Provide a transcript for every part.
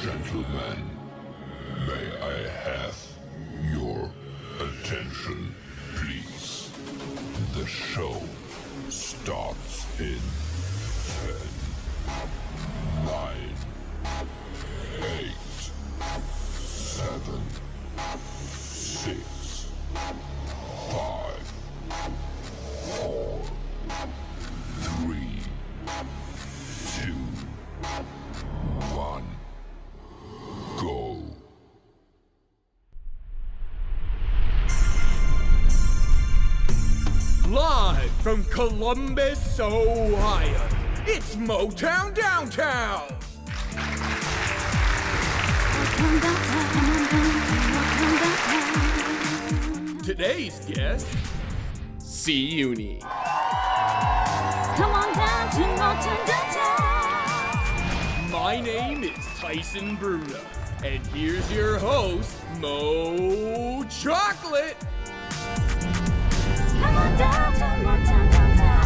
Gentlemen, may I have your attention, please? The show starts in 10, 9, 8, 7, 6, 5, 4, from Columbus, Ohio, it's Motown Downtown. Today's guest, C-Uni. Come on down to Motown Downtown. My name is Tyson Bruno, and here's your host, Mo Chocolate. Come on down to Motown Downtown.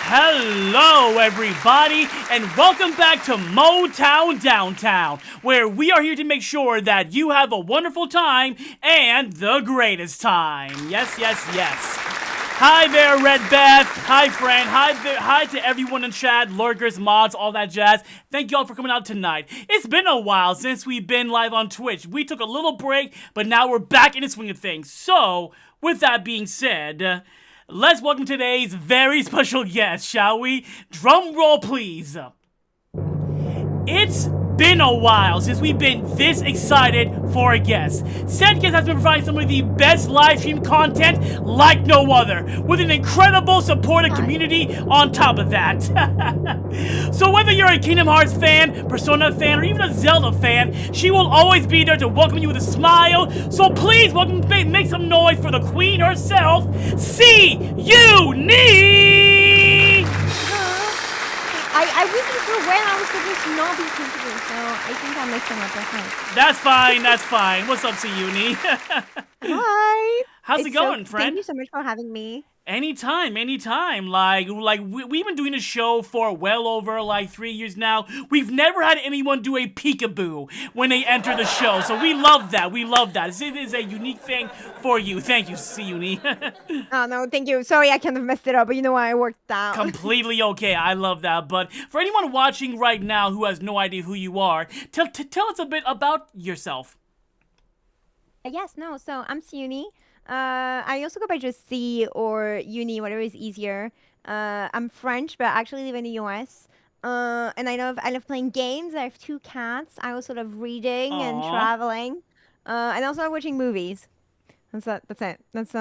Hello, everybody, and welcome back to Motown Downtown, where we are here to make sure that you have a wonderful time and the greatest time. Yes, yes, yes. Hi there, Red Beth. Hi, friend. Hi to everyone in chat, lurkers, mods, all that jazz. Thank you all for coming out tonight. It's been a while since we've been live on Twitch. We took a little break, but now we're back in the swing of things. So, with that being said, let's welcome today's very special guest, shall we? Drum roll, please. It's been a while since we've been this excited for a guest. Said guest has been providing some of the best live stream content like no other, with an incredible supportive community on top of that. So whether you're a Kingdom Hearts fan, Persona fan, or even a Zelda fan, she will always be there to welcome you with a smile. So please welcome, make some noise for the queen herself, C-Uni! I wasn't sure when I was supposed to not be comfortable, so I think I messed them up. That's fine, that's fine. What's up, C-Uni? Hi. How's it going, friend? Thank you so much for having me. Anytime. Like we've been doing this show for well over 3 years now. We've never had anyone do a peekaboo when they enter the show, so we love that. It is a unique thing for you. Thank you, C-Uni. Oh, no, thank you. Sorry, I kind of messed it up, but you know what? I worked out. Completely okay. I love that. But for anyone watching right now who has no idea who you are, tell us a bit about yourself. So I'm C-Uni. I also go by just C or Uni, whatever is easier. I'm French, but I actually live in the US. And I love playing games. I have 2 cats. I also love reading and traveling. And also watching movies. That's it. That's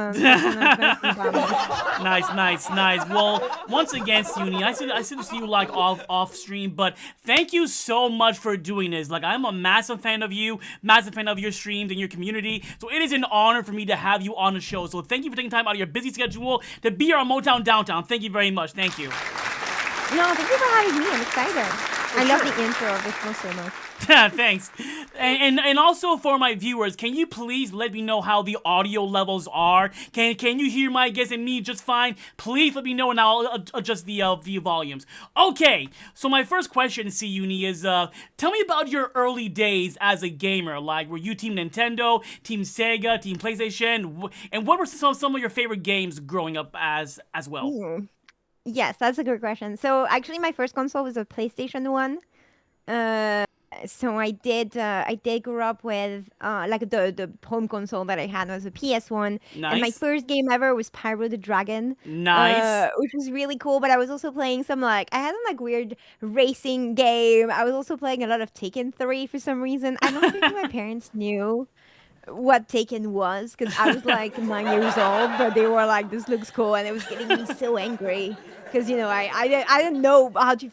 Nice. Well, once again, Uni, I said to see you off stream, but thank you so much for doing this. I'm a massive fan of you, massive fan of your streams and your community. So it is an honor for me to have you on the show. So thank you for taking time out of your busy schedule to be here on Motown Downtown. Thank you very much. Thank you. No, thank you for having me. I'm excited. I love the intro of this one so much. Thanks. And also for my viewers, can you please let me know how the audio levels are? Can you hear my guests and me just fine? Please let me know and I'll adjust the volumes. Okay, so my first question, C-Uni, is tell me about your early days as a gamer. Were you Team Nintendo, Team Sega, Team PlayStation? And what were some of your favorite games growing up as well? Ooh. Yes, that's a good question. So actually, my first console was a PlayStation 1. So I did grow up with the home console that I had was a PS1. Nice. And my first game ever was Pyro the Dragon. Nice. Which was really cool. But I was also playing some I had some weird racing game. I was also playing a lot of Taken 3 for some reason. I don't think my parents knew what Taken was because I was 9 years old, but they were like, "This looks cool," and it was getting me so angry because I didn't know how to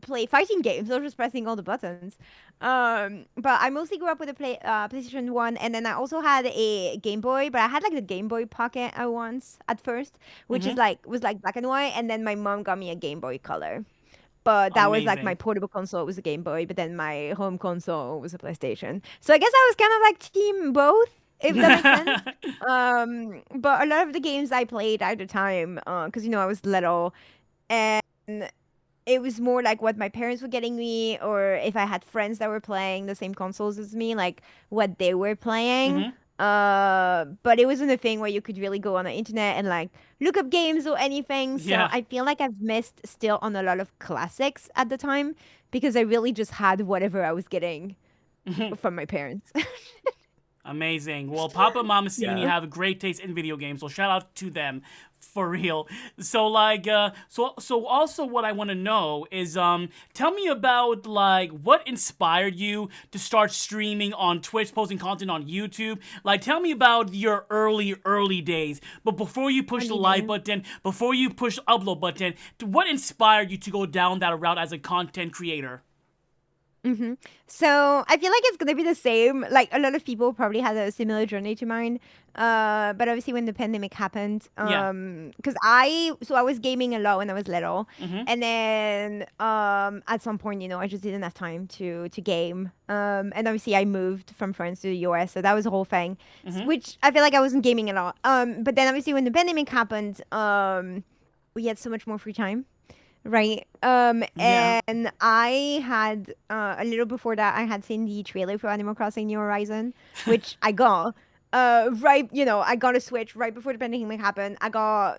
play fighting games. I was just pressing all the buttons. But I mostly grew up with a PlayStation 1, and then I also had a Game Boy, but I had the Game Boy Pocket at first, which was black and white, and then my mom got me a Game Boy Color. But that was my portable console was a Game Boy, but then my home console was a PlayStation. So I guess I was kind of team both, if that makes sense. But a lot of the games I played at the time, because I was little, and it was more what my parents were getting me, or if I had friends that were playing the same consoles as me, what they were playing. But it wasn't a thing where you could really go on the internet and look up games or anything. So Yeah. I feel like I've missed still on a lot of classics at the time because I really just had whatever I was getting from my parents. Amazing. Well, Papa, Mama, C-Uni have a great taste in video games, so shout out to them For real. So so also what I want to know is tell me about like what inspired you to start streaming on Twitch, posting content on YouTube. Like tell me about your early days. But before you push the like button, before you push upload button, what inspired you to go down that route as a content creator? So I feel like it's gonna be the same. Like a lot of people probably had a similar journey to mine. But obviously when the pandemic happened, Yeah. because I was gaming a lot when I was little, and then at some point, I just didn't have time to game. And obviously I moved from France to the US, so that was a whole thing, which I feel like I wasn't gaming a lot. But then obviously when the pandemic happened, we had so much more free time. Right. Yeah. And I had a little before that, I had seen the trailer for Animal Crossing New Horizon, which I got. Right, I got a Switch right before the pandemic happened. I got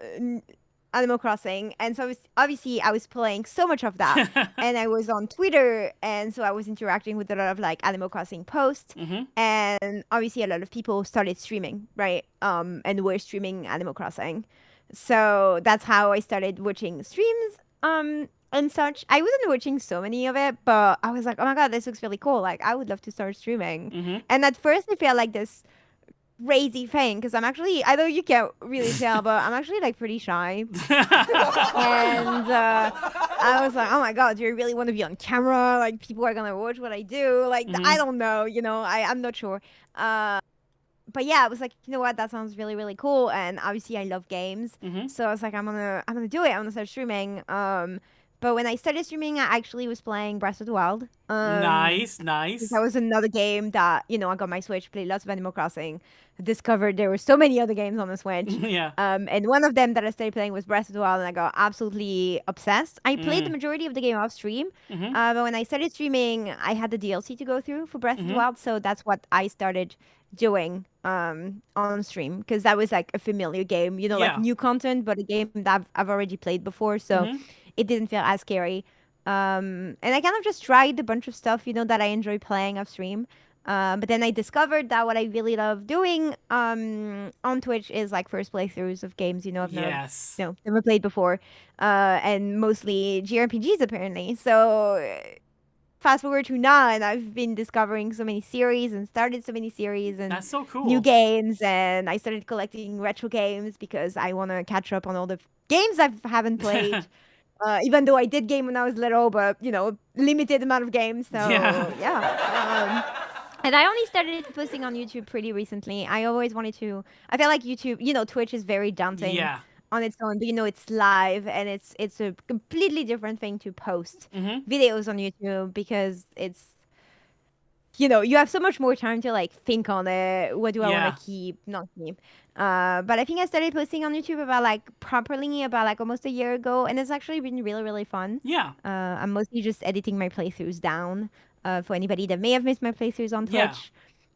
Animal Crossing, and so obviously I was playing so much of that, and I was on Twitter, and so I was interacting with a lot of like Animal Crossing posts, and obviously a lot of people started streaming, right? And were streaming Animal Crossing. So that's how I started watching streams and such. I wasn't watching so many of it, but I was like, oh my god, this looks really cool. Like I would love to start streaming. And at first I felt like this crazy thing because I'm actually, I know you can't really tell, but I'm actually like pretty shy. And I was like, oh my god, do you really want to be on camera? Like people are gonna watch what I do. Like I don't know, I'm not sure. But yeah, I was like, you know what, that sounds really, really cool. And obviously I love games. So I was like, I'm gonna do it. I'm gonna start streaming. But when I started streaming, I actually was playing Breath of the Wild. Nice, Because nice. that was another game that, I got my Switch, played lots of Animal Crossing, discovered there were so many other games on the Switch. Yeah. And one of them that I started playing was Breath of the Wild, and I got absolutely obsessed. I played the majority of the game off stream, but when I started streaming, I had the DLC to go through for Breath of the Wild, so that's what I started doing on stream, because that was like a familiar game, Yeah. like new content, but a game that I've already played before, so it didn't feel as scary. And I kind of just tried a bunch of stuff, that I enjoy playing off stream. But then I discovered that what I really love doing on Twitch is like first playthroughs of games, I've Yes. never played before, and mostly JRPGs apparently. So fast forward to now, and I've been discovering so many series and started so many series and That's so cool. new games, and I started collecting retro games because I want to catch up on all the games I haven't played. Even though I did game when I was little, but limited amount of games. So yeah. And I only started posting on YouTube pretty recently. I always wanted to. I feel like YouTube, Twitch is very daunting Yeah. on its own, but it's live, and it's a completely different thing to post videos on YouTube, because it's you have so much more time to like think on it. What do I Yeah. want to keep, not keep? But I think I started posting on YouTube about like properly about like almost a year ago, and it's actually been really, really fun. Yeah. I'm mostly just editing my playthroughs down for anybody that may have missed my playthroughs on Yeah. Twitch.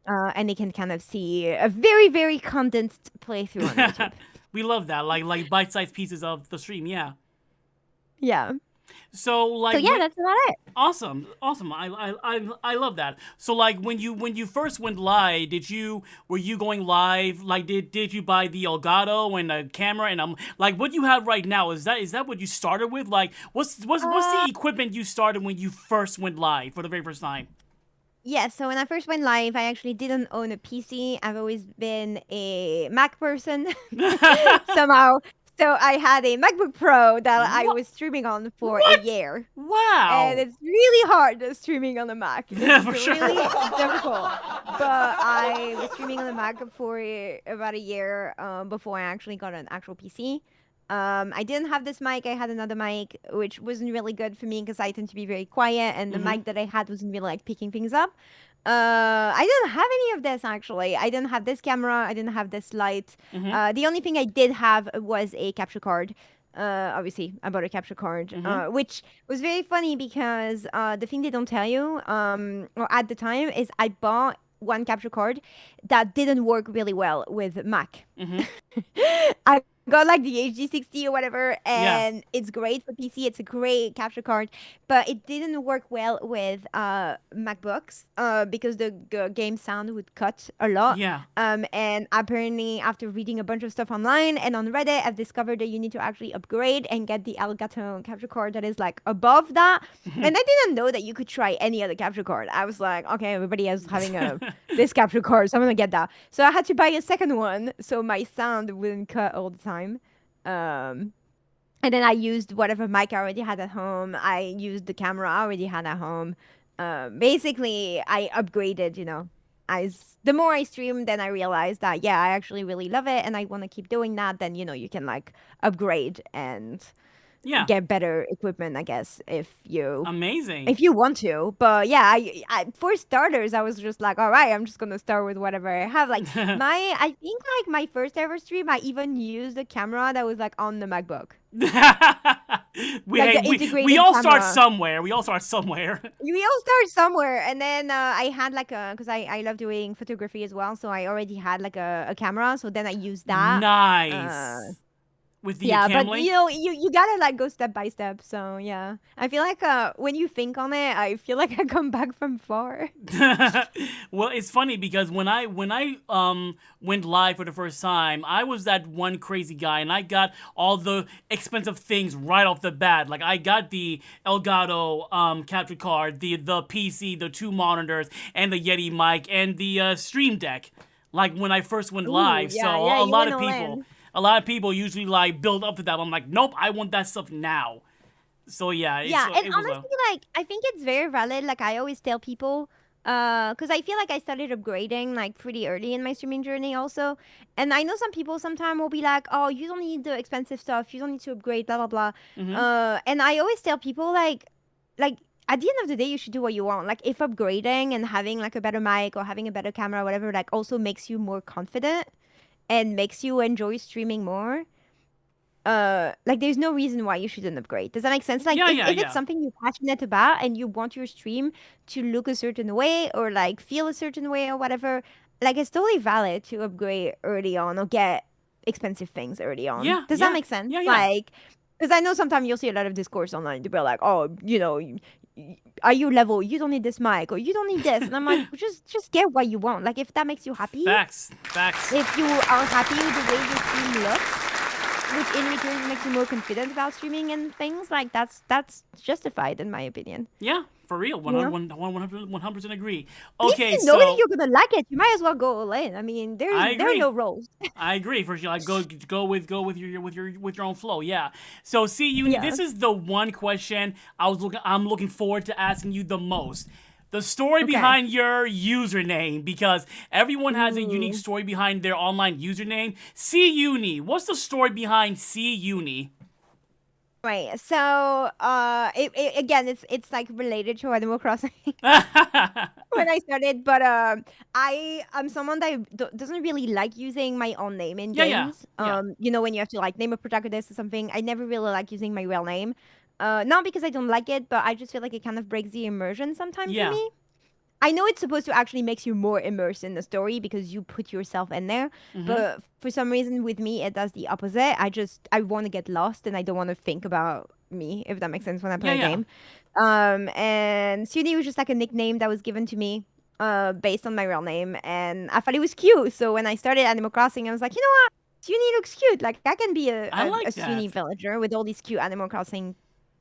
And they can kind of see a very, very condensed playthrough on YouTube. We love that. Like bite-sized pieces of the stream. Yeah. Yeah. So like So yeah, that's about it. awesome. I love that. So like when you first went live, were you going live? Like did you buy the Elgato and a camera and like what you have right now? Is that what you started with? Like what's the equipment you started when you first went live for the very first time? Yeah, so when I first went live, I actually didn't own a PC. I've always been a Mac person somehow. So I had a MacBook Pro that I was streaming on for a year. Wow. And it's really hard streaming on a Mac. It's For sure. really difficult. But I was streaming on the Mac for about a year before I actually got an actual PC. I didn't have this mic. I had another mic, which wasn't really good for me because I tend to be very quiet, and the mic that I had wasn't really like picking things up. I didn't have any of this actually. I didn't have this camera. I didn't have this light. The only thing I did have was a capture card. Obviously, I bought a capture card, which was very funny because the thing they don't tell you, or at the time, is I bought one capture card that didn't work really well with Mac. I got like the HD60 or whatever, Yeah. and it's great for PC. It's a great capture card, but it didn't work well with MacBooks because the game sound would cut a lot. Yeah. And apparently, after reading a bunch of stuff online and on Reddit, I've discovered that you need to actually upgrade and get the Elgato capture card that is like above that. And I didn't know that you could try any other capture card. I was like, okay, everybody is having this capture card, so I'm gonna get that. So I had to buy a second one so my sound wouldn't cut all the time. And then I used whatever mic I already had at home. I used the camera I already had at home. Basically, I upgraded. The more I stream, then I realized that yeah, I actually really love it, and I want to keep doing that. Then you can like upgrade and Yeah. get better equipment, I guess, Amazing. if you want to. But yeah, I for starters, I was just like, all right, I'm just gonna start with whatever I have. Like I think like my first ever stream, I even used a camera that was like on the MacBook. Like the we integrated all start camera. somewhere. We all start somewhere. We all start somewhere, and then I had like because I love doing photography as well, so I already had like a camera. So then I used that. Nice. With the Yeah, cam but link? you gotta like go step by step. So yeah, I feel like when you think on it, I feel like I come back from far. Well, it's funny because when I went live for the first time, I was that one crazy guy, and I got all the expensive things right off the bat. Like I got the Elgato capture card, the PC, the 2 monitors, and the Yeti mic, and the Stream Deck. Like when I first went live, yeah, so yeah, a you lot went of all people. in. A lot of people usually like build up to that. I'm like, nope, I want that stuff now. So yeah, Yeah, and it was honestly, like I think it's very valid. Like I always tell people, because I feel like I started upgrading like pretty early in my streaming journey also. And I know some people sometimes will be like, oh, you don't need the expensive stuff, you don't need to upgrade, blah blah blah. And I always tell people like at the end of the day, you should do what you want. Like if upgrading and having like a better mic or having a better camera, or whatever, like also makes you more confident and makes you enjoy streaming more. Like there's no reason why you shouldn't upgrade. Does that make sense? Like Yeah, if, yeah, if yeah. it's something you're passionate about and you want your stream to look a certain way or like feel a certain way or whatever, like it's totally valid to upgrade early on or get expensive things early on. Yeah, Does yeah, that make sense? yeah, yeah. Like, because I know sometimes you'll see a lot of discourse online. People are like, oh, are you level? You don't need this mic or you don't need this. And I'm like, just get what you want. Like if that makes you happy, Facts. if you are happy with the way your stream looks, which in return makes you more confident about streaming and things, like that's justified in my opinion. Yeah, for real. Yeah. 100% agree. If Okay, you know that so you're gonna like it, you might as well go all in. I mean, there I are agree. no rules. I agree for sure. Like go with your own flow. Yeah. So see you. Yeah. This is the one question I'm looking forward to asking you the most. The story Okay. behind your username, because everyone has a unique story behind their online username. C-Uni. What's the story behind C-Uni? Right. So, again, it's like related to Animal Crossing when I started, but I'm someone that doesn't really like using my own name in Yeah, yeah, games. yeah. When you have to like name a protagonist or something, I never really like using my real name. Not because I don't like it, but I just feel like it kind of breaks the immersion sometimes Yeah. for me. I know it's supposed to actually makes you more immersed in the story because you put yourself in there, but for some reason with me it does the opposite. I want to get lost and I don't want to think about me, if that makes sense, when I play Yeah, a yeah. game. And Suni was just like a nickname that was given to me based on my real name, and I thought it was cute. So when I started Animal Crossing, I was like, you know what? Suni looks cute. Like I can be I like a Suni that. villager with all these cute Animal Crossing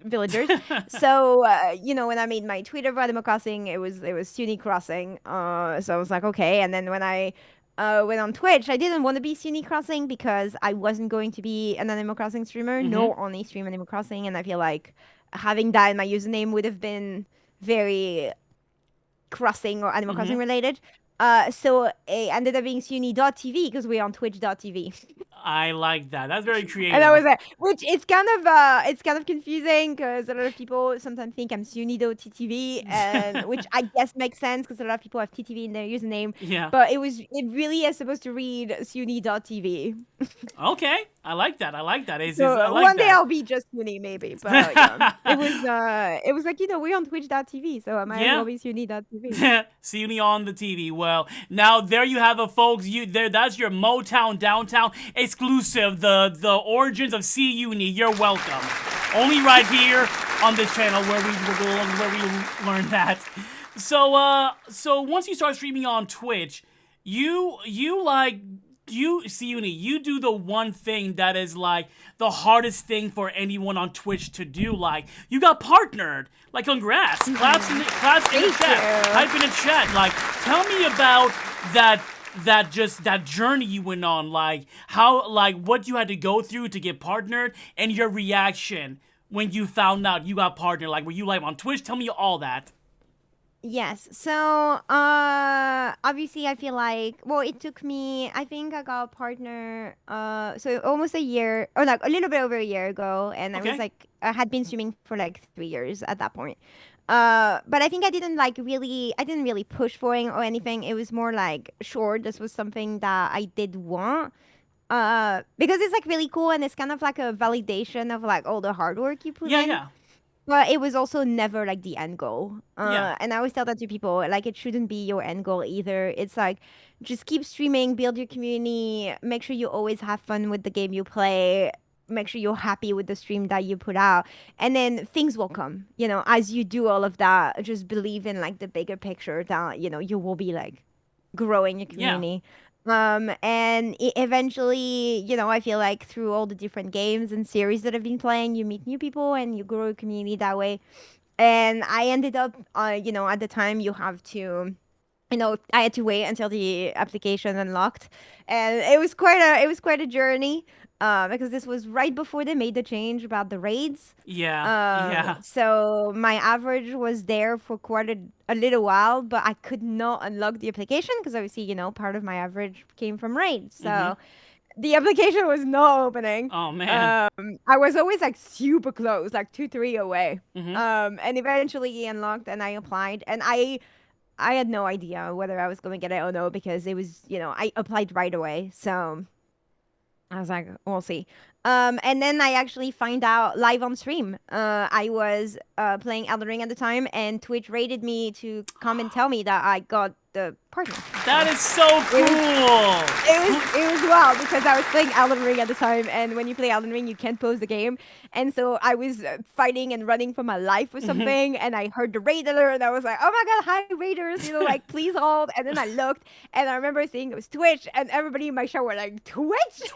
villagers. So when I made my Twitter for Animal Crossing, it was SUNY Crossing. So I was like, okay. And then when I went on Twitch, I didn't want to be SUNY Crossing because I wasn't going to be an Animal Crossing streamer, nor only stream Animal Crossing. And I feel like having that in my username would have been very Crossing or Animal Crossing related. So it ended up being SUNY.tv because we're on Twitch.tv. I like that. That's very creative. And that was it. Which it's kind of confusing because a lot of people sometimes think I'm Sunido.ttv, and which I guess makes sense because a lot of people have TTV in their username. Yeah. But it really is supposed to read Suni.tv. Okay. I like that. So I like one day that. I'll be just Suni maybe. But yeah, it was like we're on Twitch.tv, so I might as Yeah. well be Suni.tv. See me on the TV. Well, now there you have it, folks. That's your Motown Downtown. exclusive, the origins of C Uni. You're welcome. Only right here on this channel where we learn that. So once you start streaming on Twitch, you see Uni, you do the one thing that is like the hardest thing for anyone on Twitch to do. Like, you got partnered. Like, congrats. Claps in the chat. Type in the chat. Like, tell me about that journey you went on. Like, how, like, what you had to go through to get partnered and your reaction when you found out you got partnered. Like, were you live on Twitch? Tell me all that. Yes. So, obviously, I feel like, well, it took me, I think I got a partner, so almost a year, or like a little bit over a year ago, and I was like, I had been streaming for like 3 years at that point. But I think I didn't really push for it or anything. It was more like, sure, this was something that I did want. Because it's like really cool, and it's kind of like a validation of like all the hard work you put in. Yeah. But it was also never like the end goal. Yeah. And I always tell that to people, like it shouldn't be your end goal either. It's like just keep streaming, build your community, make sure you always have fun with the game you play, make sure you're happy with the stream that you put out, and then things will come. You know, as you do all of that, just believe in like the bigger picture that, you know, you will be like growing your community. And eventually, you know, I feel like through all the different games and series that I've been playing, you meet new people and you grow a community that way. And I ended up, you know, at the time you have to, you know, I had to wait until the application unlocked, and it was quite a journey. Because this was right before they made the change about the raids. Yeah. So my average was there for quite a little while, but I could not unlock the application because obviously, you know, part of my average came from raids. So the application was not opening. Oh man. I was always like super close, like 2-3 away. And eventually it unlocked and I applied, and I had no idea whether I was going to get it or no, because it was, you know, I applied right away. So I was like, we'll see. And then I actually find out live on stream. I was playing Elden Ring at the time, and Twitch rated me to come and tell me that I got the partner. That is so cool. It was wild because I was playing Elden Ring at the time, and when you play Elden Ring, you can't pause the game. And so I was fighting and running for my life or something, and I heard the raid alert, and I was like, oh my god, hi raiders, you know, like please hold. And then I looked, and I remember seeing it was Twitch, and everybody in my show were like, Twitch?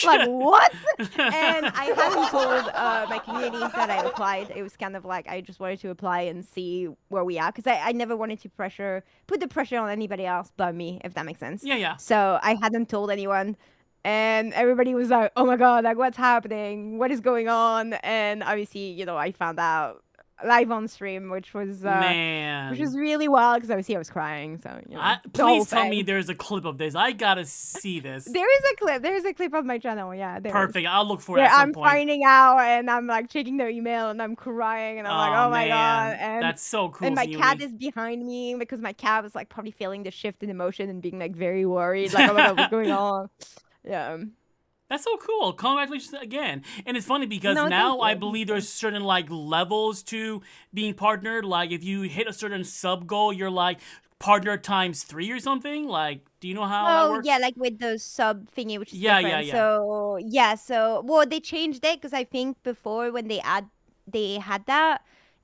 Like what? And I hadn't told my community that I applied. It was kind of like I just wanted to apply and see where we are, because I never wanted to put the pressure on anybody else but me, if that makes sense. Yeah. So I hadn't told anyone, and everybody was like, oh my god, like what's happening? What is going on? And obviously, you know, I found out live on stream, which was really wild, because obviously I was crying. So you know, please tell me there's a clip of this. I gotta see this. There is a clip on my channel. Yeah, perfect. I'll look for it at some point. I'm finding out, and I'm like checking their email, and I'm crying, and I'm like, oh my god. And that's so cool. And my cat is behind me, because my cat was like probably feeling the shift in emotion and being like very worried, like oh my god, what's going on? Yeah. That's so cool. Congratulations again. And it's funny because now I believe there's certain like levels to being partnered. Like if you hit a certain sub goal, you're like partner times 3 or something. Like, do you know how that works? Yeah, like with the sub thingy, which is yeah. So well, they changed it, because I think before when they had that,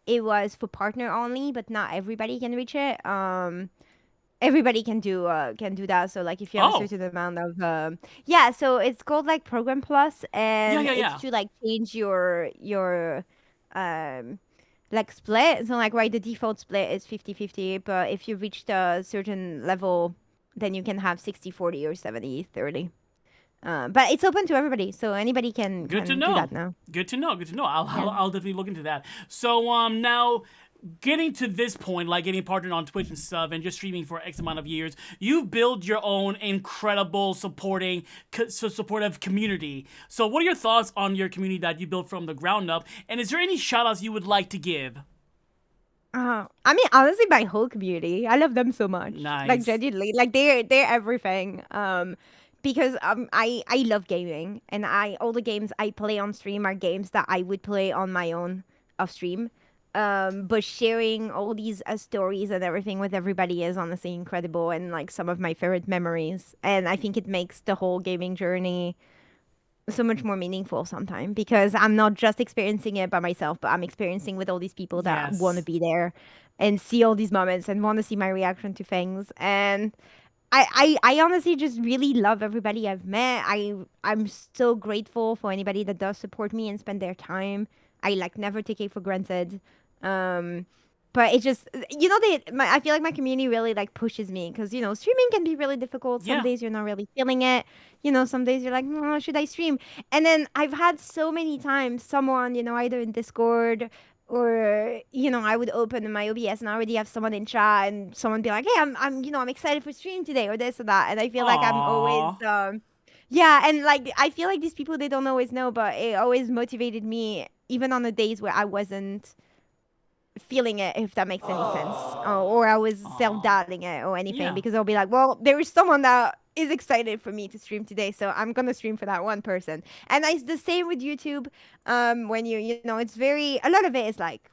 it was for partner only, but not everybody can reach it. Everybody can do that. So like if you have a certain amount of so it's called like Program Plus, and it's to like change your like split. So like the default split is 50-50, but if you reached a certain level, then you can have 60-40 or 70-30. But it's open to everybody, so anybody can do that now. Good to know. I'll definitely look into that. So now, getting to this point, like getting partnered on Twitch and stuff, and just streaming for X amount of years, you've built your own incredible supportive community. So what are your thoughts on your community that you built from the ground up? And is there any shout-outs you would like to give? I mean, honestly, my whole community, I love them so much. Nice. Like genuinely, like they're everything. Because I love gaming, and all the games I play on stream are games that I would play on my own off stream. But sharing all these stories and everything with everybody is honestly incredible, and like some of my favorite memories. And I think it makes the whole gaming journey so much more meaningful sometimes because I'm not just experiencing it by myself, but I'm experiencing with all these people that want to Yes. be there and see all these moments and want to see my reaction to things. And I honestly just really love everybody I've met. I'm so grateful for anybody that does support me and spend their time. I like never take it for granted. Um, but it just I feel like my community really like pushes me because streaming can be really difficult. Some Yeah. days you're not really feeling it. Some days you're like, oh, should I stream? And then I've had so many times someone either in Discord or I would open my OBS and I already have someone in chat and someone be like, hey, I'm excited for stream today or this or that, and I feel like I'm always Aw. yeah, and like I feel like these people they don't always know, but it always motivated me even on the days where I wasn't feeling it, if that makes any sense, or I was Aw. self-doubting it or anything, Yeah. because I'll be like, well, there is someone that is excited for me to stream today, so I'm gonna stream for that one person. And it's the same with YouTube. When it's very a lot of it is like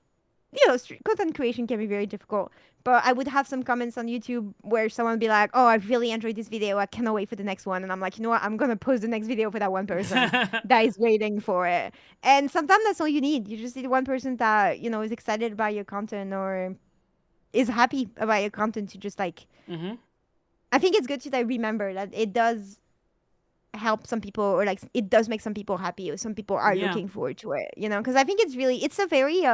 content creation can be very difficult. But I would have some comments on YouTube where someone would be like, "Oh, I really enjoyed this video. I cannot wait for the next one." And I'm like, you know what? I'm gonna post the next video for that one person that is waiting for it. And sometimes that's all you need. You just need one person that is excited about your content or is happy about your content to just like. Mm-hmm. I think it's good to like remember that it does help some people, or like it does make some people happy, or some people are Yeah. looking forward to it. Because I think it's a very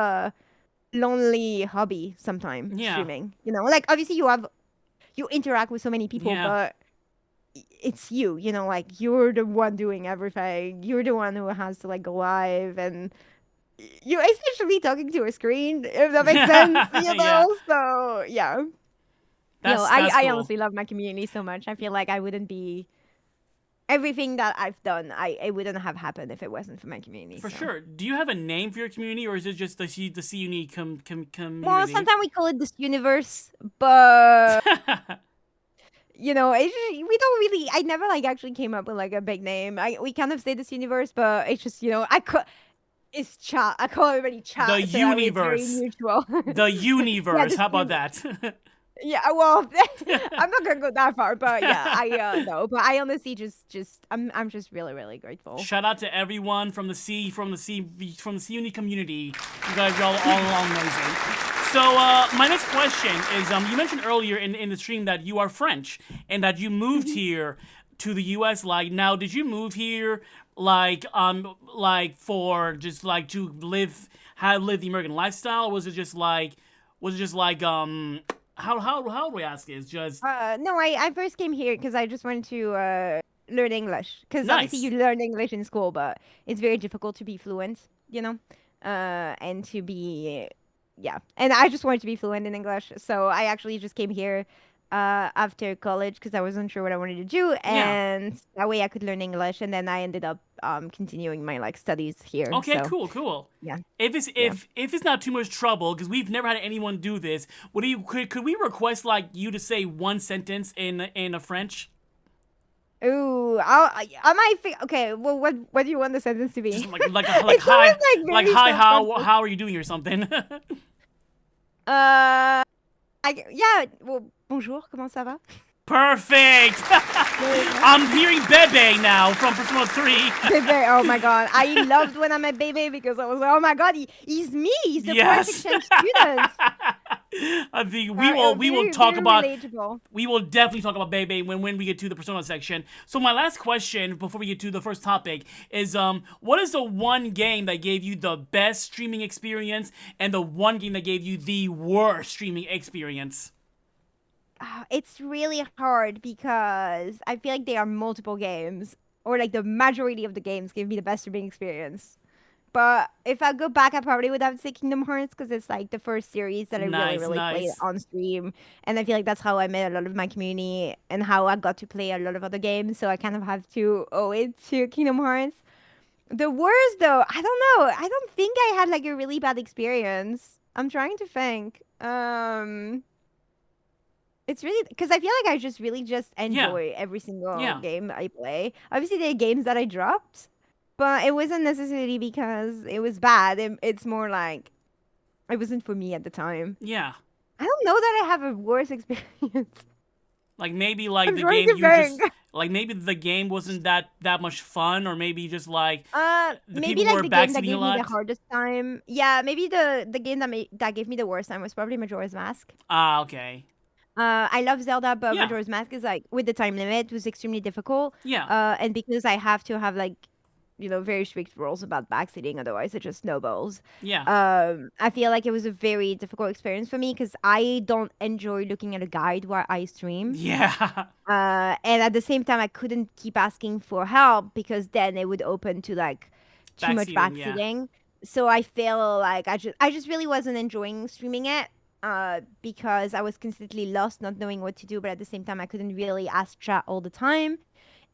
lonely hobby sometimes, Yeah. streaming. Like obviously you interact with so many people, Yeah. but it's like you're the one doing everything. You're the one who has to like go live, and you're essentially talking to a screen, if that makes sense. Yeah. So yeah. That's I cool. honestly love my community so much. I feel like I wouldn't be everything that I've done. It wouldn't have happened if it wasn't for my community. For So. sure. Do you have a name for your community, or is it just the C unique Well, community? sometimes we call it this universe, but we don't really. I never like actually came up with like a big name. We kind of say this universe, but it's just I could. It's chat. I call everybody The chat, so that way it's very universe. neutral. The Yeah, universe. this How about universe. that? Yeah, well, I'm not gonna go that far, but yeah, I no, but I honestly just I'm just really really grateful. Shout out to everyone from the C Uni community. You guys are all amazing. So my next question is you mentioned earlier in the stream that you are French and that you moved here to the US. Like, now, did you move here like for just like to live the American lifestyle? Or was it just like how do we ask this? Just No, I first came here because I just wanted to learn English. Because obviously nice. you learn English in school, but it's very difficult to be fluent, and to be, yeah. And I just wanted to be fluent in English, so I actually just came here after college because I wasn't sure what I wanted to do, Yeah. and that way I could learn English. And then I ended up continuing my like studies here. Okay, So cool. yeah, If it's yeah. if it's not too much trouble, because we've never had anyone do this, could we request like you to say one sentence in a French? Ooh, I might think. Okay, well, what do you want the sentence to be? Just like It's always hi, like like very hi, self-conscious. how are you doing or something? Uh, yeah. Well, bonjour. Comment ça va? Perfect. There you go. I'm hearing Bebe now from Persona 3. Bebe. Oh my god, I loved when I met Bebe because I was like, oh my god, he's me. He's the French Yes. exchange student. I think we will Very talk very about relatable. we will definitely talk about Bebe when we get to the Persona section. So my last question before we get to the first topic is what is the one game that gave you the best streaming experience and the one game that gave you the worst streaming experience? It's really hard because I feel like there are multiple games, or like the majority of the games give me the best streaming experience. But if I go back, I probably would have to say Kingdom Hearts because it's like the first series that I really, Nice, really played nice. on stream. And I feel like that's how I met a lot of my community and how I got to play a lot of other games. So I kind of have to owe it to Kingdom Hearts. The worst, though, I don't know. I don't think I had like a really bad experience. I'm trying to think. It's really because I feel like I just really just Yeah, enjoy every single yeah. game I play. Obviously, there are games that I dropped, but it wasn't necessarily because it was bad. It's more like it wasn't for me at the time. Yeah. I don't know that I have a worse experience. Like maybe like I'm the trying game to you just think. Like maybe the game wasn't that much fun, or maybe just like the Maybe people like were the game that backseating a gave me lot. the hardest time. Yeah, maybe the game that gave me the worst time was probably Majora's Mask. Ah, okay. I love Zelda, but Yeah. Majora's Mask is like with the time limit was extremely difficult. Yeah. And because I have to have like, very strict rules about backseating, otherwise it just snowballs. Yeah. I feel like it was a very difficult experience for me because I don't enjoy looking at a guide while I stream. Yeah. And at the same time, I couldn't keep asking for help because then it would open to like too much Backseating, yeah. backseating. So I feel like I just really wasn't enjoying streaming it. Because I was constantly lost, not knowing what to do, but at the same time, I couldn't really ask chat all the time,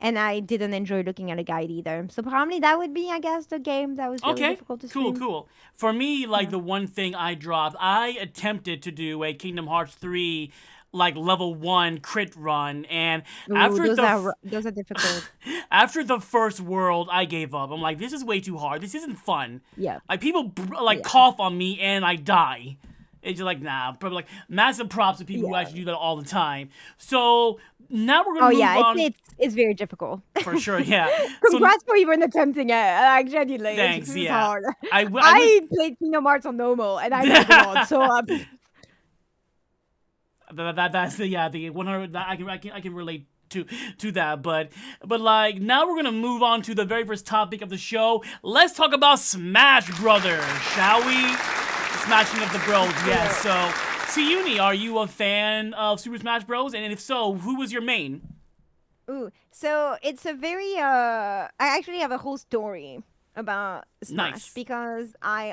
and I didn't enjoy looking at a guide either. So probably that would be, I guess, the game that was really Okay. difficult to Cool. stream. Cool. For me, like Yeah. the one thing I dropped, I attempted to do a Kingdom Hearts 3 like level 1 crit run, and Ooh, after those are difficult. after the first world, I gave up. I'm like, this is way too hard. This isn't fun. Yeah. Like people Yeah. cough on me and I die. It's just like, nah. Probably like massive props to people who Yeah. actually do that all the time. So now we're Oh gonna move yeah, on. it's very difficult. For sure, yeah. So Congrats for even attempting it. Like genuinely, Thanks, it's yeah. hard. I I played Kingdom Hearts on normal, and I played a lot. So that's the 100 that I can relate to that, but like now we're gonna move on to the very first topic of the show. Let's talk about Smash Brothers, shall we? Smashing of the Bros, yes. So, Siuni, are you a fan of Super Smash Bros? And if so, who was your main? ooh, so it's a very I actually have a whole story about Smash Nice. because I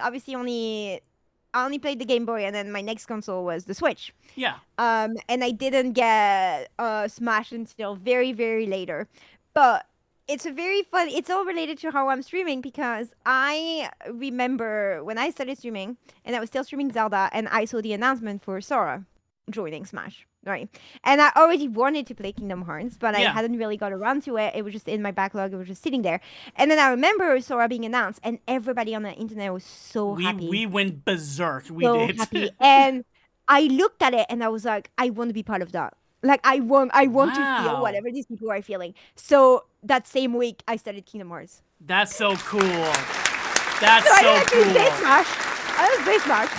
only played the Game Boy, and then my next console was the Switch. Yeah. And I didn't get Smash until very, very later. But it's a very fun. It's all related to how I'm streaming because I remember when I started streaming, and I was still streaming Zelda, and I saw the announcement for Sora joining Smash. Right. And I already wanted to play Kingdom Hearts, but I Yeah. hadn't really got around to it. It was just in my backlog. It was just sitting there. And then I remember Sora being announced, and everybody on the internet was so happy. We went berserk. We So did. happy. And I looked at it and I was like, I want to be part of that. Like I want to feel Wow. whatever these people are feeling. So that same week I started Kingdom Hearts. That's so cool. That's So I so didn't actually play cool. Smash. I didn't play Smash.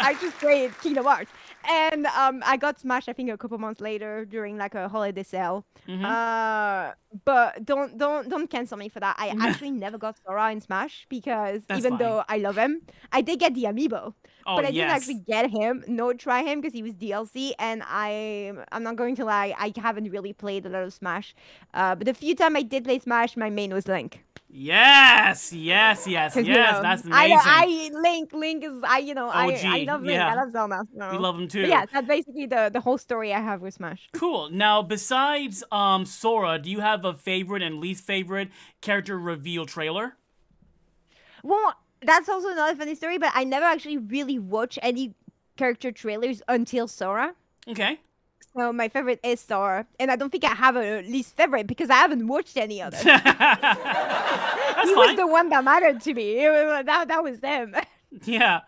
I just played Kingdom Hearts. And I got Smash I think a couple months later during like a holiday sale. But don't cancel me for that. I actually never got Sora in Smash because That's even fine. though I love him, I did get the amiibo. Oh, But I didn't yes. actually get him, nor try him because he was DLC, and I'm not going to lie, I haven't really played a lot of Smash. But the few time I did play Smash, my main was Link. Yes. 'Cause, That's amazing. Link is I OG, love Link. yeah. I love Zelda. So. We love him too. But yeah, that's basically the whole story I have with Smash. Cool. Now, besides Sora, do you have a favorite and least favorite character reveal trailer? Well, that's also another funny story, but I never actually really watched any character trailers until Sora. Okay. So my favorite is Sora, and I don't think I have a least favorite because I haven't watched any others. That's He fine. was the one that mattered to me. It was, that was them. Yeah.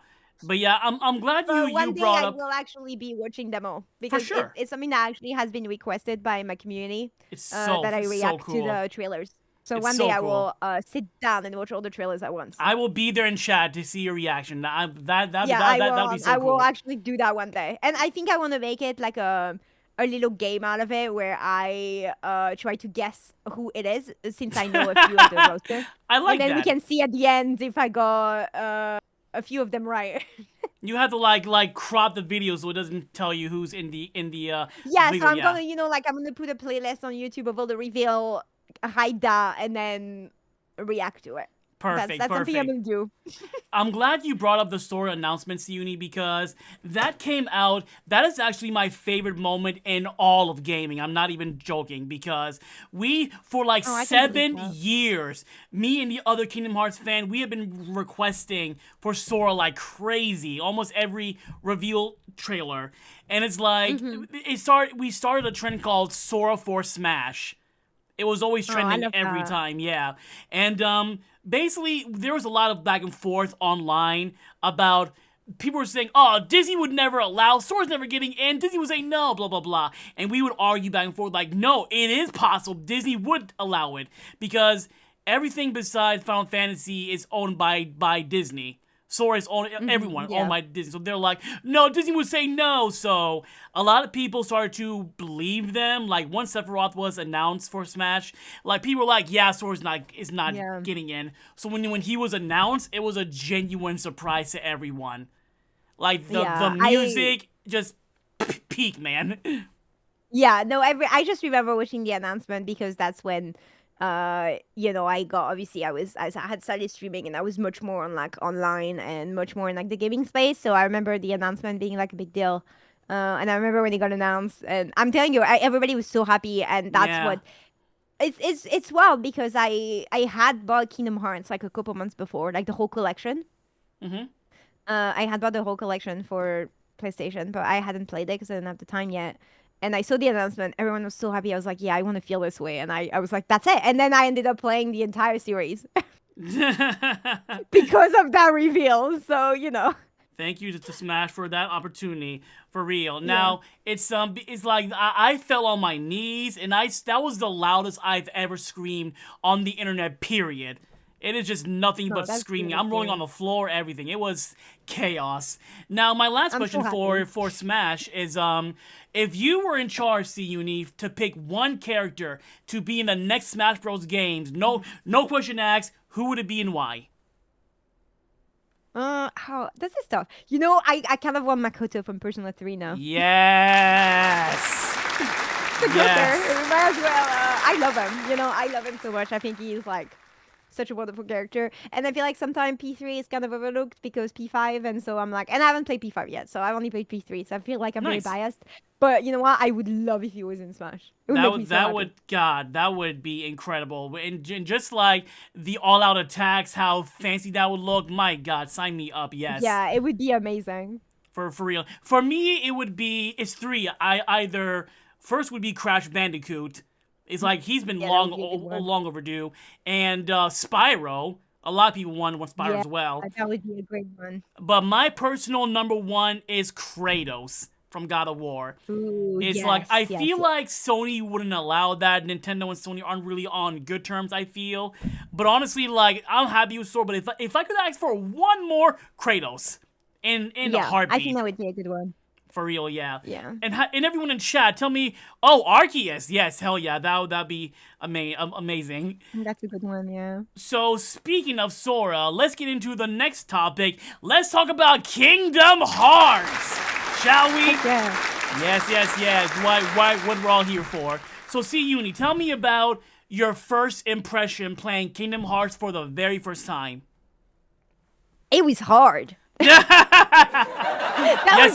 But yeah, I'm glad But you one day brought I up. will actually be watching them all because sure. it's something that actually has been requested by my community. It's so That I so react cool. to the trailers. So It's one so day I cool. will sit down and watch all the trailers at once. I will be there in chat to see your reaction. That'd be so I cool. will actually do that one day, and I think I want to make it like a little game out of it where I try to guess who it is since I know a few of the roster. I like and then that. we can see at the end if I got a few of them right. You have to like crop the video so it doesn't tell you who's in the Yeah, video, so I'm yeah. gonna I'm gonna put a playlist on YouTube of all the reveal, hide that, and then react to it. Perfect. That's something I'm perfect. gonna do. I'm glad you brought up the Sora announcement, Siuni, because that came out. That is actually my favorite moment in all of gaming. I'm not even joking because we, for like Oh, I can believe 7 that. years, me and the other Kingdom Hearts fan, we have been requesting for Sora like crazy. Almost every reveal trailer, and it's like Mm-hmm. We started a trend called Sora for Smash. It was always I trending love every that. time, yeah. And basically, there was a lot of back and forth online about people were saying, oh, Disney would never allow, Sora's never getting in, Disney would say no, blah, blah, blah. And we would argue back and forth like, no, it is possible. Disney would allow it because everything besides Final Fantasy is owned by Disney. Sora is owned, everyone owned by Disney. So they're like, no, Disney would say no. So a lot of people started to believe them. Like once Sephiroth was announced for Smash, like people were like, yeah, Sora's not getting in. So when he was announced, it was a genuine surprise to everyone. Like the music just peak, man. Yeah, no, I just remember watching the announcement because that's when I had started streaming and I was much more on like online and much more in like the gaming space. So I remember the announcement being like a big deal. And I remember when it got announced, and I'm telling you, everybody was so happy, and that's what it's wild because I had bought Kingdom Hearts like a couple months before, like the whole collection. I had bought the whole collection for PlayStation, but I hadn't played it because I didn't have the time yet. And I saw the announcement. Everyone was so happy. I was like, yeah, I want to feel this way. And I was like, that's it. And then I ended up playing the entire series because of that reveal. So, Thank you to Smash for that opportunity, for real. Now, it's like I fell on my knees, and that was the loudest I've ever screamed on the internet, period. It is just nothing but screaming. I'm rolling on the floor, everything. It was chaos. Now, my last question for Smash is, if you were in charge, C-Uni, to pick one character to be in the next Smash Bros. Games, no question asked, who would it be and why? This is tough. I kind of want Makoto from Persona 3 now. Yes. The Joker. Might as well. I love him. I love him so much. I think he's like such a wonderful character, and I feel like sometimes P3 is kind of overlooked because P5, and so I'm like, and I haven't played P5 yet, so I've only played P3, so I feel like I'm very biased. But you know what? I would love if he was in Smash. That would be incredible, and just like the all-out attacks, how fancy that would look. My God, sign me up. Yes. Yeah, it would be amazing. For real. For me, it's three. First would be Crash Bandicoot. It's like he's been long overdue. And Spyro, a lot of people want Spyro as well. That would be a great one. But my personal number one is Kratos from God of War. Ooh, it's like, I feel like Sony wouldn't allow that. Nintendo and Sony aren't really on good terms, I feel. But honestly, like, I'm happy with Sora, but if I could ask for one more Kratos in a heartbeat. I think that would be a good one. For real, yeah. Yeah. And everyone in chat, tell me, Arceus. Yes, hell yeah, that'd be amazing. That's a good one, yeah. So, speaking of Sora, let's get into the next topic. Let's talk about Kingdom Hearts, shall we? Yes. What we're all here for. So, C-Uni, tell me about your first impression playing Kingdom Hearts for the very first time. It was hard. Yes,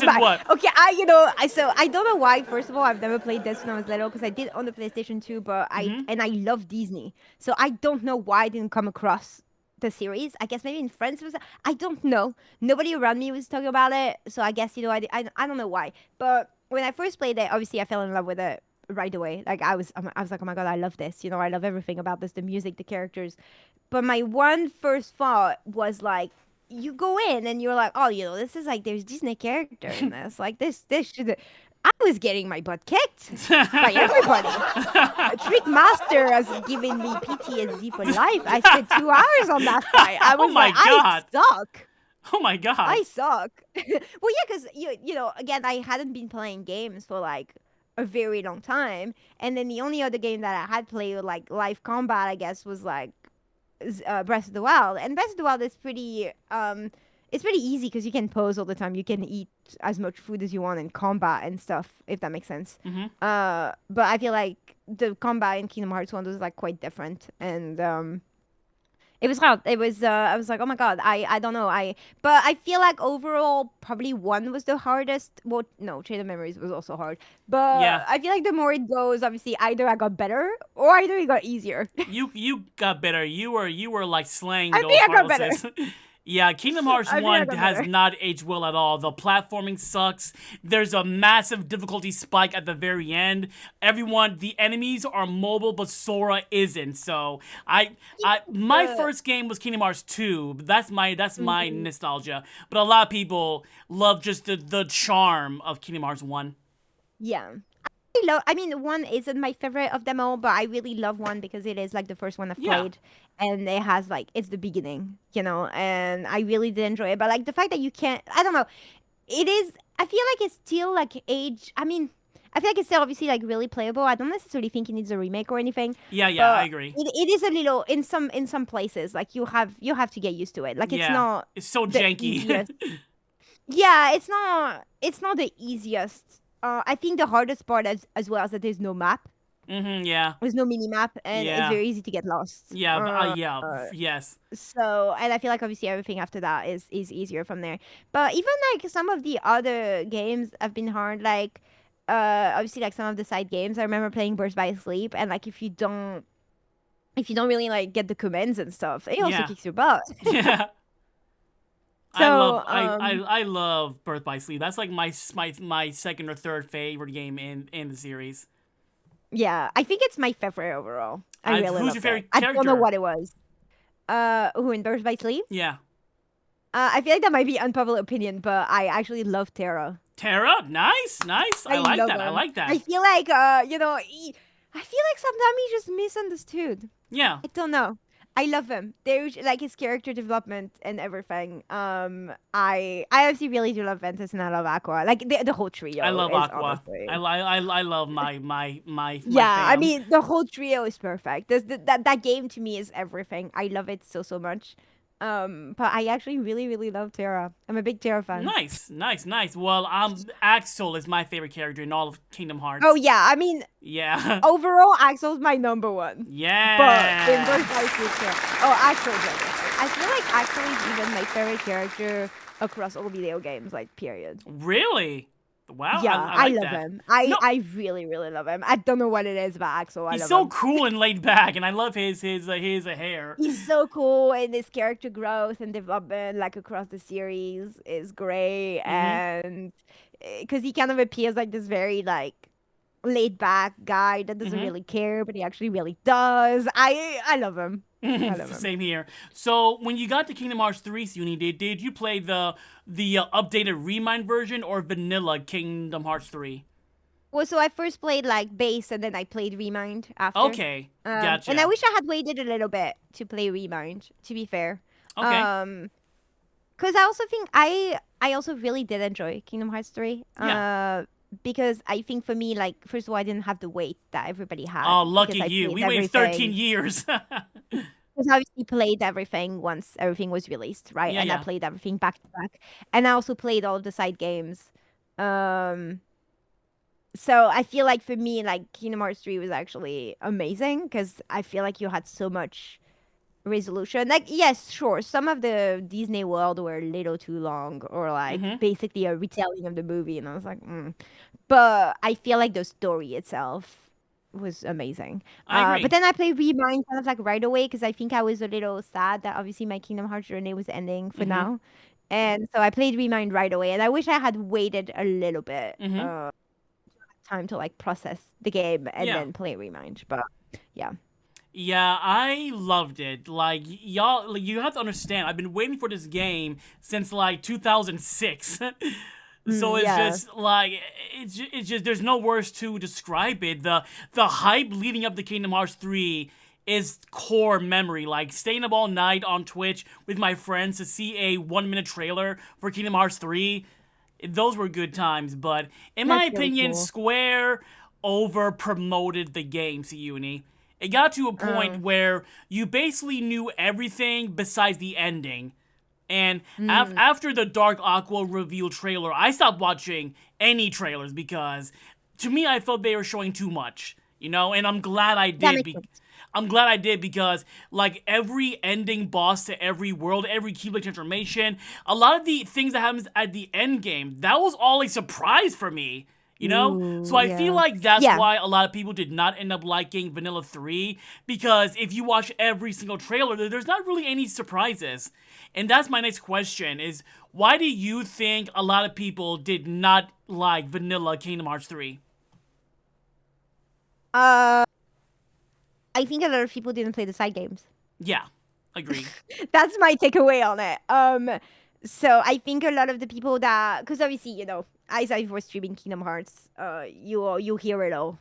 and what? Okay, I don't know why. First of all, I've never played this when I was little because I did on the PlayStation 2, but I love Disney, so I don't know why I didn't come across the series. I guess maybe in France I don't know. Nobody around me was talking about it, so I guess I don't know why. But when I first played it, obviously I fell in love with it right away. Like I was like, oh my God, I love this. I love everything about this, the music, the characters. But my one first thought was like, you go in and you're like, oh, this is like, there's Disney character in this. Like, this should... I was getting my butt kicked by everybody. Trick Master has given me PTSD for life. I spent 2 hours on that fight. I was I suck. Oh my God. I suck. Well, yeah, because, again, I hadn't been playing games for like a very long time. And then the only other game that I had played with like live combat, I guess, was like Breath of the Wild. And Breath of the Wild is pretty it's pretty easy because you can pause all the time. You can eat as much food as you want in combat and stuff, if that makes sense. But I feel like the combat in Kingdom Hearts 1 was like quite different, and it was hard. It was I was like, oh my God, I don't know. But I feel like overall probably 1 was the hardest. Well, no, Chain of Memories was also hard. But yeah. I feel like the more it goes, obviously either I got better or either it got easier. You got better. You were like slaying those bosses. Yeah, Kingdom Hearts I think 1 I got has better. not aged well at all. The platforming sucks. There's a massive difficulty spike at the very end. The enemies are mobile, but Sora isn't. So my The first game was Kingdom Hearts 2. That's my Mhm. nostalgia. But a lot of people love just the charm of Kingdom Hearts 1. Yeah. I mean, one isn't my favorite of them all, but I really love one because it is like the first one I've Yeah. played, and it has like it's the beginning, and I really did enjoy it. But like the fact that you can't, I don't know, it is. I feel like it's still like age. I mean, I feel like it's still obviously like really playable. I don't necessarily think it needs a remake or anything, Yeah, I but agree. it is a little in some places like you have to get used to it. Like it's Yeah. not It's so the janky. easiest. Yeah, it's not the easiest. I think the hardest part as well is that there's no map. Yeah. There's no mini map, and it's Yeah. very easy to get lost. Yeah, yes. So, and I feel like obviously everything after that is easier from there. But even like some of the other games have been hard. Like, obviously like some of the side games. I remember playing Birds by Sleep, and like if you don't really like get the commands and stuff, it also Yeah. kicks your butt. Yeah. So, I love Birth by Sleep. That's like my second or third favorite game in the series. yeah, I think it's my favorite overall. I really Who's love your favorite it. I don't know character? what it was. Who in Birds by Sleep? Yeah. I feel like that might be unpopular opinion, but I actually love Terra. Tara, nice. I like love that. I him. like that. I feel like I feel like sometimes he's just misunderstood. Yeah. I don't know. I love him. There's like his character development and everything. I obviously really do love Ventus and I love Aqua. Like the whole trio. I love is Aqua. honestly- I love my Yeah, I fam. mean the whole trio is perfect. That game to me is everything. I love it so much. But I actually really love Terra. I'm a big Terra fan. Nice. Well, Axel is my favorite character in all of Kingdom Hearts. Oh yeah, I mean Yeah. overall Axel's my number one. Yeah. But in Birth by Sleep, Axel's everything. I feel like Axel is even my favorite character across all video games, like period. Really? Wow. Yeah, I like love that. him. No. I really love him. I don't know what it is about Axel. I He's love so him. cool and laid back, and I love his hair. He's so cool, and his character growth and development, like across the series, is great. And because he kind of appears like this very like laid back guy that doesn't really care, but he actually really does. I love him. I love him. Same here. So when you got to Kingdom Hearts 3, Uni, did you play the updated Remind version or vanilla Kingdom Hearts 3? Well, so I first played like base, and then I played Remind after. Okay, gotcha. And I wish I had waited a little bit to play Remind. To be fair. Okay. Because I also think I also really did enjoy Kingdom Hearts 3. Yeah. Because I think for me, like, first of all, I didn't have the wait that everybody had. Oh, because lucky I you. played We waited everything. 13 years. Because I obviously played everything once everything was released, right? Yeah, And yeah. I played everything back to back. And I also played all of the side games. So I feel like for me, like, Kingdom Hearts 3 was actually amazing because I feel like you had so much resolution. Like, yes, sure, some of the Disney World were a little too long or like basically a retelling of the movie. And I was like, But I feel like the story itself was amazing. I agree. But then I played Remind kind of like right away because I think I was a little sad that obviously my Kingdom Hearts journey was ending for now. And so I played Remind right away. And I wish I had waited a little bit time to like process the game and Yeah. then play Remind. But yeah. Yeah, I loved it. Like, y'all, like, you have to understand, I've been waiting for this game since, like, 2006. So it's yeah. just, like, it's just, there's no words to describe it. The hype leading up to Kingdom Hearts 3 is core memory. Like, staying up all night on Twitch with my friends to see a 1-minute trailer for Kingdom Hearts 3, those were good times. But, in my That's really opinion, cool. Square over-promoted the game to Uni. It got to a point where you basically knew everything besides the ending. And after the Dark Aqua reveal trailer, I stopped watching any trailers because, to me, I felt they were showing too much, you know? And I'm glad I That did. makes sense. I'm glad I did because, like, every ending boss to every world, every Keyblade transformation, a lot of the things that happens at the end game, that was all a surprise for me. You know? So Ooh, I feel yeah. like that's Yeah. why a lot of people did not end up liking Vanilla 3, because if you watch every single trailer, there's not really any surprises. And that's my next question is, why do you think a lot of people did not like Vanilla Kingdom Hearts 3? Uh, I think a lot of people didn't play the side games. Yeah, agree. That's my takeaway on it. So I think a lot of the people that, because obviously, as I was streaming Kingdom Hearts, you hear it all,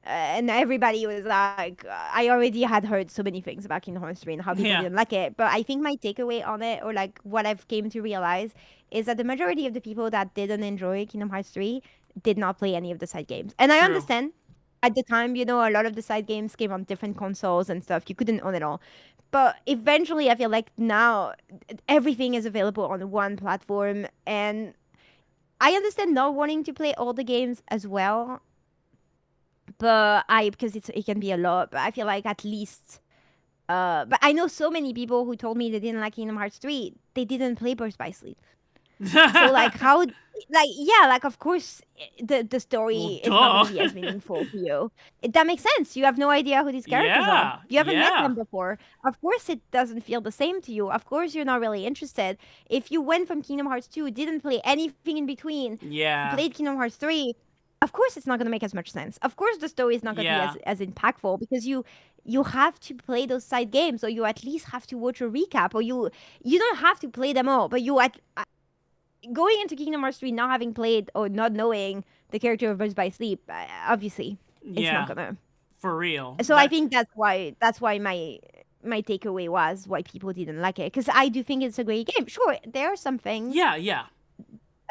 and everybody was like, I already had heard so many things about Kingdom Hearts 3 and how people Yeah. didn't like it. But I think my takeaway on it, or like what I've came to realize, is that the majority of the people that didn't enjoy Kingdom Hearts 3 did not play any of the side games. And I True. understand. At the time, a lot of the side games came on different consoles and stuff. You couldn't own it all. But eventually, I feel like now everything is available on one platform. And I understand not wanting to play all the games as well. But because it can be a lot. But I feel like at least. But I know so many people who told me they didn't like Kingdom Hearts 3. They didn't play Birth by Sleep. So like how yeah, like of course the story Well, is not going duh. to be as meaningful for you. That makes sense. You have no idea who these characters Yeah, are. You haven't met yeah. them before. Of course it doesn't feel the same to you. Of course you're not really interested. If you went from Kingdom Hearts 2, didn't play anything in between, Yeah. played Kingdom Hearts 3, of course it's not going to make as much sense. Of course the story is not going to Yeah. be as impactful because you have to play those side games, or you at least have to watch a recap, or you don't have to play them all, but you going into Kingdom Hearts 3 not having played or not knowing the character of Birds by Sleep, obviously it's Yeah. not gonna. For real. So I think that's why my takeaway was why people didn't like it, because I do think it's a great game. Sure, there are some things. Yeah, yeah.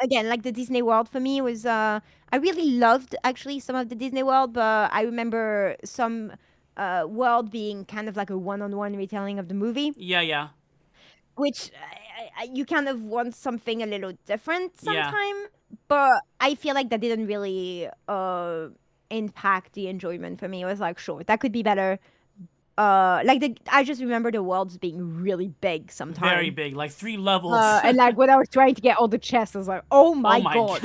Again, like the Disney World for me was I really loved actually some of the Disney World, but I remember some world being kind of like a one-on-one retelling of the movie, Yeah, yeah. which you kind of want something a little different Yeah. sometime. But I feel like that didn't really impact the enjoyment for me. It was like, sure, that could be better. I just remember the worlds being really big sometimes. Very big, like 3 levels. And like when I was trying to get all the chests, I was like, oh my god.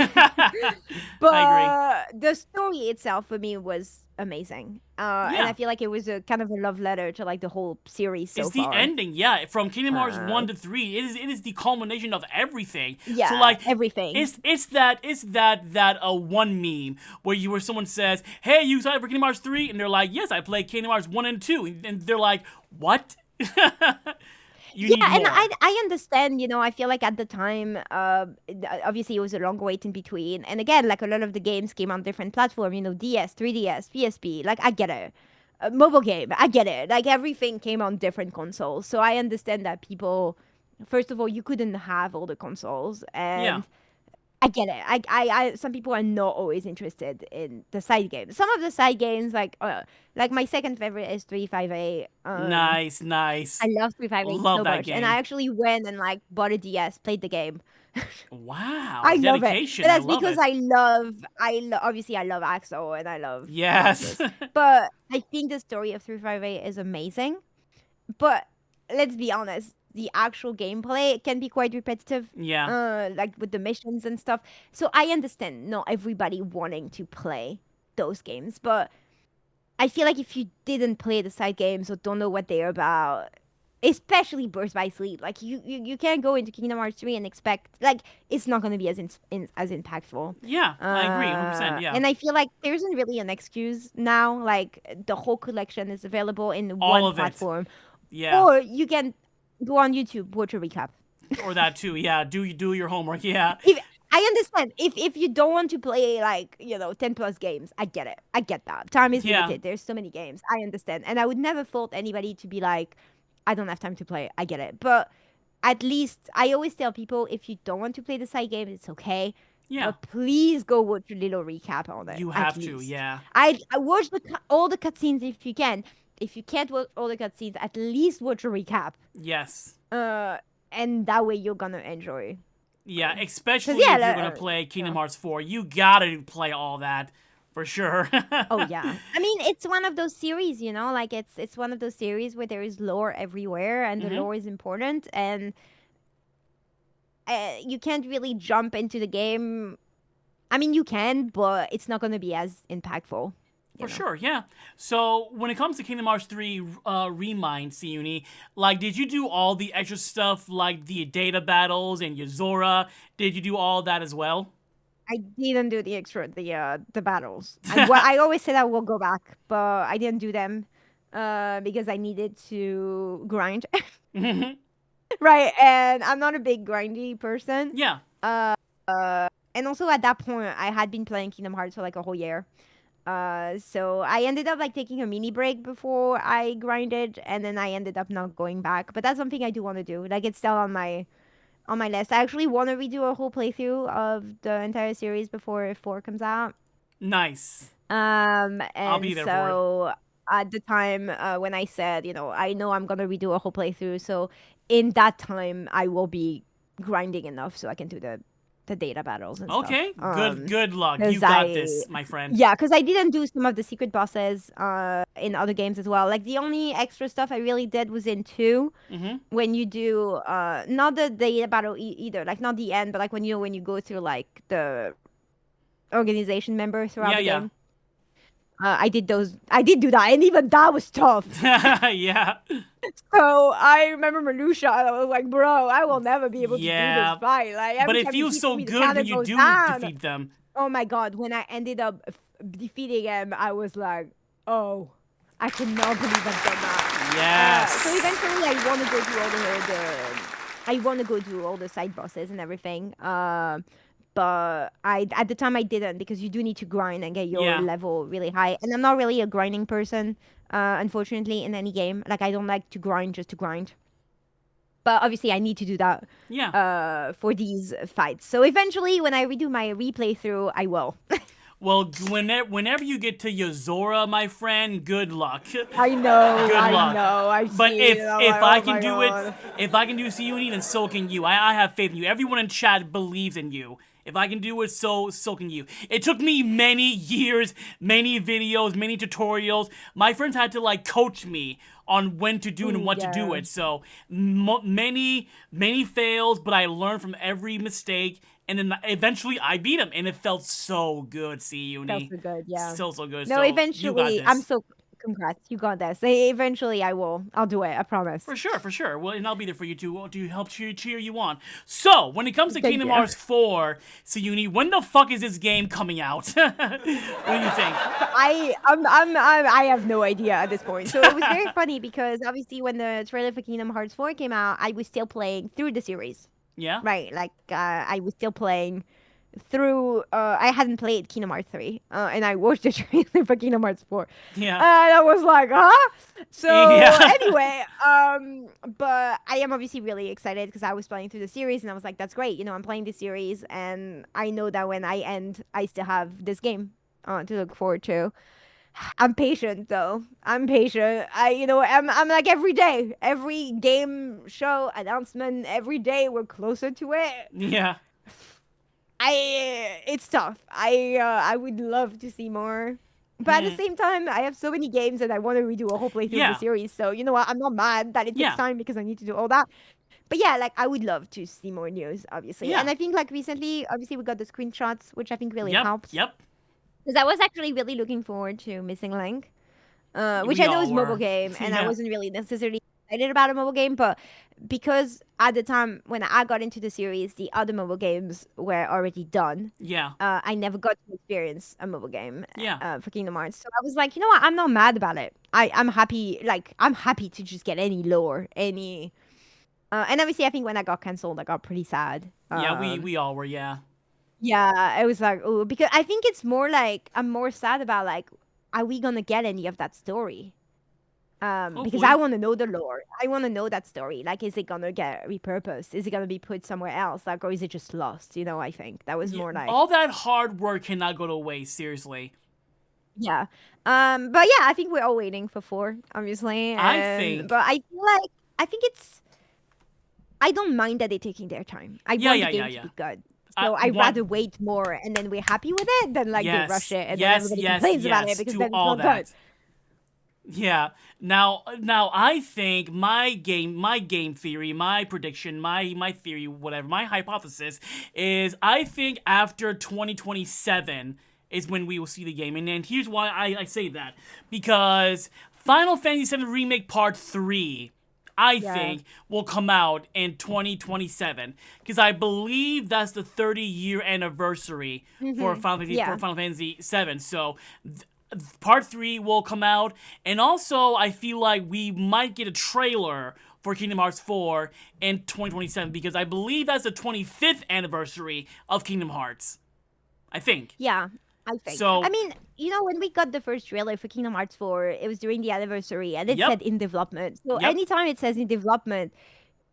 But I the story itself for me was amazing. And Yeah. I feel like it was a kind of a love letter to like the whole series so It's the far. ending, yeah. From Kingdom Hearts 1 to 3, it is the culmination of everything. Yeah, so like everything. It's that one meme where someone says, "Hey, you excited for Kingdom Hearts 3?" and they're like, "Yes, I played Kingdom Hearts 1 and 2." And they're like, "What?" You need Yeah, and more. I understand, I feel like at the time, obviously it was a long wait in between. And again, like a lot of the games came on different platforms, DS, 3DS, PSP, like I get it. Mobile game, I get it. Like everything came on different consoles. So I understand that people, first of all, you couldn't have all the consoles. And Yeah. I get it. Some people are not always interested in the side games. Some of the side games, like my second favorite is 358. Nice. I love 358 Love so that much, game. and I actually went and like bought a DS, played the game. Wow. I love it. Dedication. But that's I love because it. obviously I love Axel and I love Yes. Marcus. But I think the story of 358 is amazing. But let's be honest, the actual gameplay can be quite repetitive. Yeah. Like with the missions and stuff. So I understand not everybody wanting to play those games, but I feel like if you didn't play the side games or don't know what they're about, especially Birth by Sleep, like you can't go into Kingdom Hearts 3 and expect like it's not going to be as as impactful. Yeah. I agree. 100%. Yeah. And I feel like there isn't really an excuse now. Like the whole collection is available in All one of it. platform, Yeah. or you can go on YouTube, watch a recap. Or that too. Yeah. Do your homework. Yeah. I understand if you don't want to play like 10 plus games, I get it. I get that time is Yeah. limited. There's so many games. I understand, and I would never fault anybody to be like, I don't have time to play. I get it, but at least I always tell people if you don't want to play the side game, it's okay. Yeah. But please go watch a little recap on it. You at have to. least. Yeah. I watch all the cutscenes if you can. If you can't watch all the cutscenes, at least watch a recap. Yes. And that way you're gonna enjoy. Yeah, especially yeah, if you're gonna play Kingdom Hearts 4, you gotta play all that for sure. Oh yeah. I mean, it's one of those series, like it's one of those series where there is lore everywhere, and the lore is important, and you can't really jump into the game I mean, you can, but it's not gonna be as impactful. For sure, yeah. So when it comes to Kingdom Hearts 3 Remind, Siuni, like, did you do all the extra stuff like the data battles and Yozora? Did you do all that as well? I didn't do the battles. I always said I will go back, but I didn't do them because I needed to grind. Right, and I'm not a big grindy person. Yeah. And also at that point, I had been playing Kingdom Hearts for like a whole year. So I ended up like taking a mini break before I grinded, and then I ended up not going back. But that's something I do want to do. Like it's still on my list. I actually want to redo a whole playthrough of the entire series before 4 comes out. Nice. And I'll be there for so at the time when I said, I know I'm gonna redo a whole playthrough, so in that time I will be grinding enough so I can do the data battles and Okay, stuff. good luck. You got this, my friend. Yeah, because I didn't do some of the secret bosses in other games as well. Like the only extra stuff I really did was in 2, when you do not the data battle either, like not the end, but like when you go through like the organization member throughout the game. I did do that, and even that was tough. Yeah. So I remember Marusha, and I was like, bro, I will never be able to do this fight. Like, but every it time feels he so hits me, the good counter when you goes do down. defeat them. Oh my god, when I ended up defeating him, I was like, oh, I cannot believe I've done that. Yes. So eventually I want to go do all the side bosses and everything. But at the time I didn't, because you do need to grind and get your level really high. And I'm not really a grinding person, unfortunately, in any game. Like, I don't like to grind just to grind. But obviously I need to do that for these fights. So eventually when I redo my replay through, I will. Well, whenever you get to Yozora, my friend, good luck. I know. Good luck. I know. I've But seen if it. I'm if like, I oh can my do God. it, if I can do Siuni, then so can you. I have faith in you. Everyone in chat believes in you. If I can do it, so can you. It took me many years, many videos, many tutorials. My friends had to like coach me on when to do it and what to do it. So many fails, but I learned from every mistake. And then eventually I beat him, and it felt so good, Siuni. Felt so good, yeah. So good. No, so eventually, you got this. I'm so congrats. You got this. Eventually, I will. I'll do it. I promise. For sure. Well, and I'll be there for you to help cheer you on. So, when it comes to Thank Kingdom you. Hearts 4, Siuni, when the fuck is this game coming out? What do you think? I have no idea at this point. So it was very funny because obviously when the trailer for Kingdom Hearts 4 came out, I was still playing through the series. Yeah? Right, like I was still playing through. I hadn't played Kingdom Hearts 3, and I watched the trailer for Kingdom Hearts 4. Yeah. And I was like, huh? So Yeah. anyway, but I am obviously really excited because I was playing through the series, and I was like, that's great. I'm playing this series, and I know that when I end, I still have this game to look forward to. I'm patient though. I'm patient. I'm like every day, every game show announcement, every day we're closer to it. Yeah. It's tough. I would love to see more. But at the same time, I have so many games that I want to redo a whole playthrough of the series. So you know what? I'm not mad that it takes time because I need to do all that. But yeah, like I would love to see more news, obviously. Yeah. And I think like recently, obviously we got the screenshots, which I think really helped. Yep. Because I was actually really looking forward to Missing Link, which We I know all is a mobile were. game, and Yeah. I wasn't really necessarily excited about a mobile game, but because at the time when I got into the series, the other mobile games were already done. Yeah. I never got to experience a mobile game for Kingdom Hearts. So I was like, you know what? I'm not mad about it. I'm happy. Like, I'm happy to just get any lore, any... and obviously, I think when I got cancelled, I got pretty sad. Yeah, we all were, yeah. Yeah, I was like, oh, because I think it's more like, I'm more sad about, like, are we gonna get any of that story? Because Hopefully. I want to know the lore. I want to know that story. Like, is it gonna get repurposed? Is it gonna be put somewhere else? Like, or is it just lost? I think that was more like... All that hard work cannot go to waste, seriously. Yeah. But yeah, I think we're all waiting for 4, obviously. I think- But I feel like, I think it's... I don't mind that they're taking their time. I want the game to be good. So I'd rather wait more and then we're happy with it than like they rush it and then everybody complains about it because then it's not good. Yeah. Now I think my game theory, my prediction, my theory, whatever, my hypothesis is I think after 2027 is when we will see the game. And here's why I say that. Because Final Fantasy VII Remake Part 3 I think will come out in 2027 because I believe that's the 30-year anniversary for Final Fantasy VII. So Part 3 will come out, and also I feel like we might get a trailer for Kingdom Hearts 4 in 2027 because I believe that's the 25th anniversary of Kingdom Hearts. I think. Yeah, I think. So, I mean, when we got the first trailer for Kingdom Hearts 4, it was during the anniversary, and it said in development. So anytime it says in development,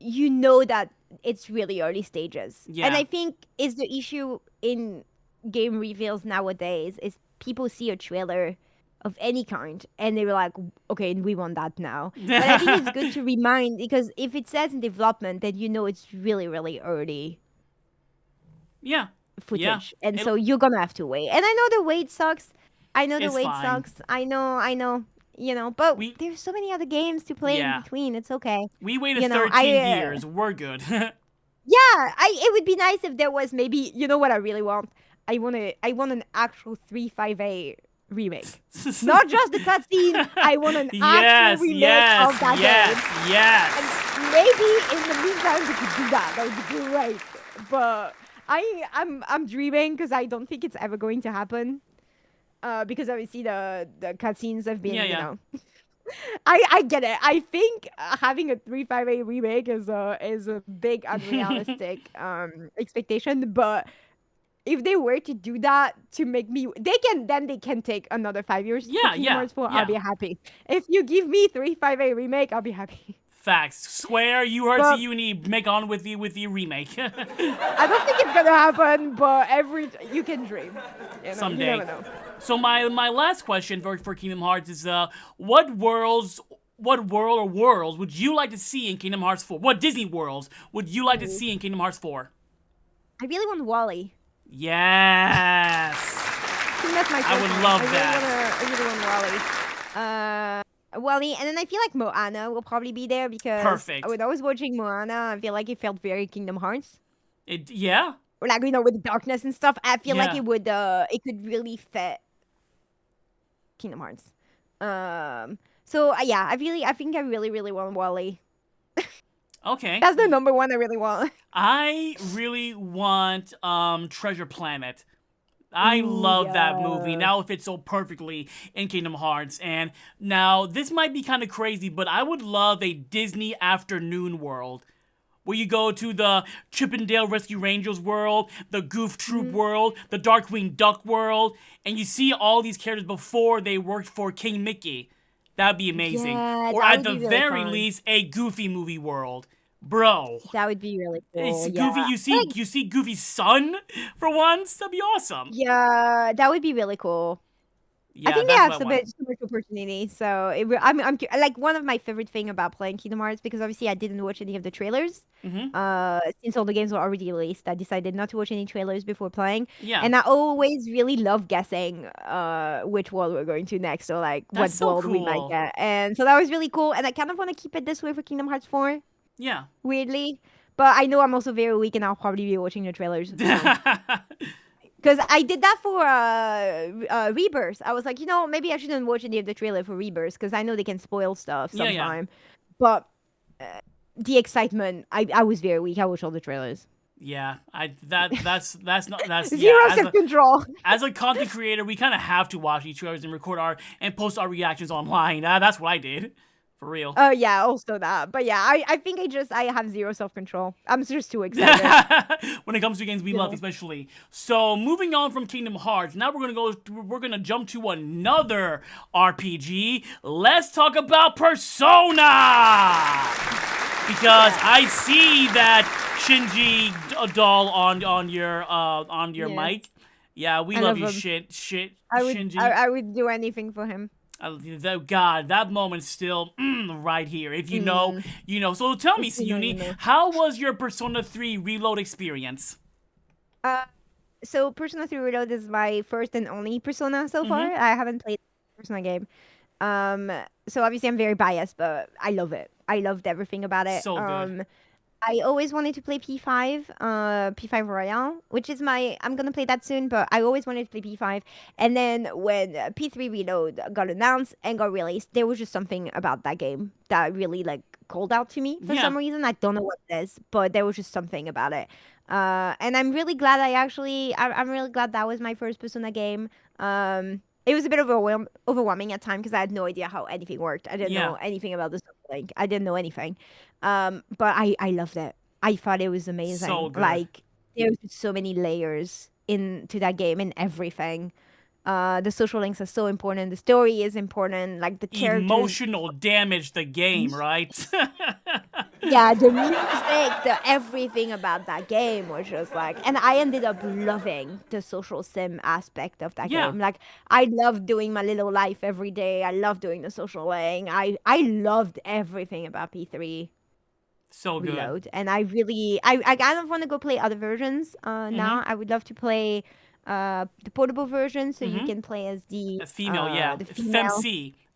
you know that it's really early stages. Yeah. And I think is the issue in game reveals nowadays is people see a trailer of any kind and they were like, okay, we want that now. But I think it's good to remind because if it says in development, then you know it's really, really early. Yeah. Footage, and so you're gonna have to wait. And I know the wait sucks. I know the wait sucks. I know. But there's so many other games to play in between. It's okay. We waited 13 years. We're good. It would be nice if there was maybe. You know what I really want? I want an actual 3.5A remake, not just the cutscene. I want an actual remake of that game. Yes. And maybe in the meantime we could do that. That would be great. But I'm dreaming because I don't think it's ever going to happen. Because obviously the cutscenes have been, I get it. I think having a 3.5A remake is a big unrealistic expectation. But if they were to do that to make me, they can take another 5 years. I'll be happy. If you give me 3.5A remake, I'll be happy. Facts. Square, you heard you need to make on with the remake. I don't think it's gonna happen, but you can dream. Someday. You never know. So my last question for Kingdom Hearts is what world or worlds would you like to see in Kingdom Hearts 4? What Disney worlds would you like to see in Kingdom Hearts 4? I really want Wally. Yes. I think that's my first I would love that. I really want Wally. Wally, and then I feel like Moana will probably be there because when I was watching Moana, I feel like it felt very Kingdom Hearts. Or like with darkness and stuff. I feel like it could really fit Kingdom Hearts. I think I really, really want Wally. Okay. That's the number one I really want. I really want Treasure Planet. I love that movie. Now it fits so perfectly in Kingdom Hearts. And now this might be kind of crazy, but I would love a Disney afternoon world where you go to the Chippendale Rescue Rangers world, the Goof Troop world, the Darkwing Duck world, and you see all these characters before they worked for King Mickey. That'd be amazing. Yeah, or at the really very least, a Goofy movie world. Bro, that would be really cool. It's Goofy. You see Goofy's son for once. That'd be awesome. Yeah, that would be really cool. Yeah, I think they have so much opportunity. So I'm like one of my favorite thing about playing Kingdom Hearts because obviously I didn't watch any of the trailers. Since all the games were already released, I decided not to watch any trailers before playing. Yeah, and I always really love guessing which world we're going to next or like what world we might get. And so that was really cool. And I kind of want to keep it this way for Kingdom Hearts 4. Yeah. Weirdly. But I know I'm also very weak and I'll probably be watching the trailers. Because I did that for Rebirth. I was like, maybe I shouldn't watch any of the trailer for Rebirth because I know they can spoil stuff sometime. But the excitement, I was very weak. I watched all the trailers. Yeah, that's zero self-control. As a content creator, we kind of have to watch each trailers and record and post our reactions online. That's what I did. For real. Oh, yeah, also that. But yeah, I think I have zero self-control. I'm just too excited. When it comes to games we love, especially. So, moving on from Kingdom Hearts, now we're going to jump to another RPG. Let's talk about Persona! Because I see that Shinji doll on your mic. Yeah, we love you, Shinji. I would do anything for him. God, that moment's still right here. If you know, you know. So tell me, Siuni, how was your Persona 3 Reload experience? So Persona 3 Reload is my first and only Persona so far. I haven't played a Persona game. So obviously I'm very biased, but I love it. I loved everything about it. So good. I always wanted to play P5, P5 Royale, which is I'm gonna play that soon, but I always wanted to play P5. And then when P3 Reload got announced and got released, there was just something about that game that really like called out to me for Yeah. some reason. I don't know what it is, but there was just something about it. And I'm really glad I'm really glad that was my first Persona game. It was a bit overwhelming at times because I had no idea how anything worked. I didn't Yeah. know anything about the link. I didn't know anything. But I loved it. I thought it was amazing. So good. Like there's just so many layers into that game and everything. The social links are so important. The story is important. Like the characters. Emotional damage the game, right? Yeah, the music, the everything about that game was just like, and I ended up loving the social sim aspect of that Yeah. game. Like, I loved doing my little life every day. I loved doing the social link. I loved everything about P3 So good. Reload, and I kind of want to go play other versions. Now I would love to play the portable version, so you can play as the A female, yeah. the female.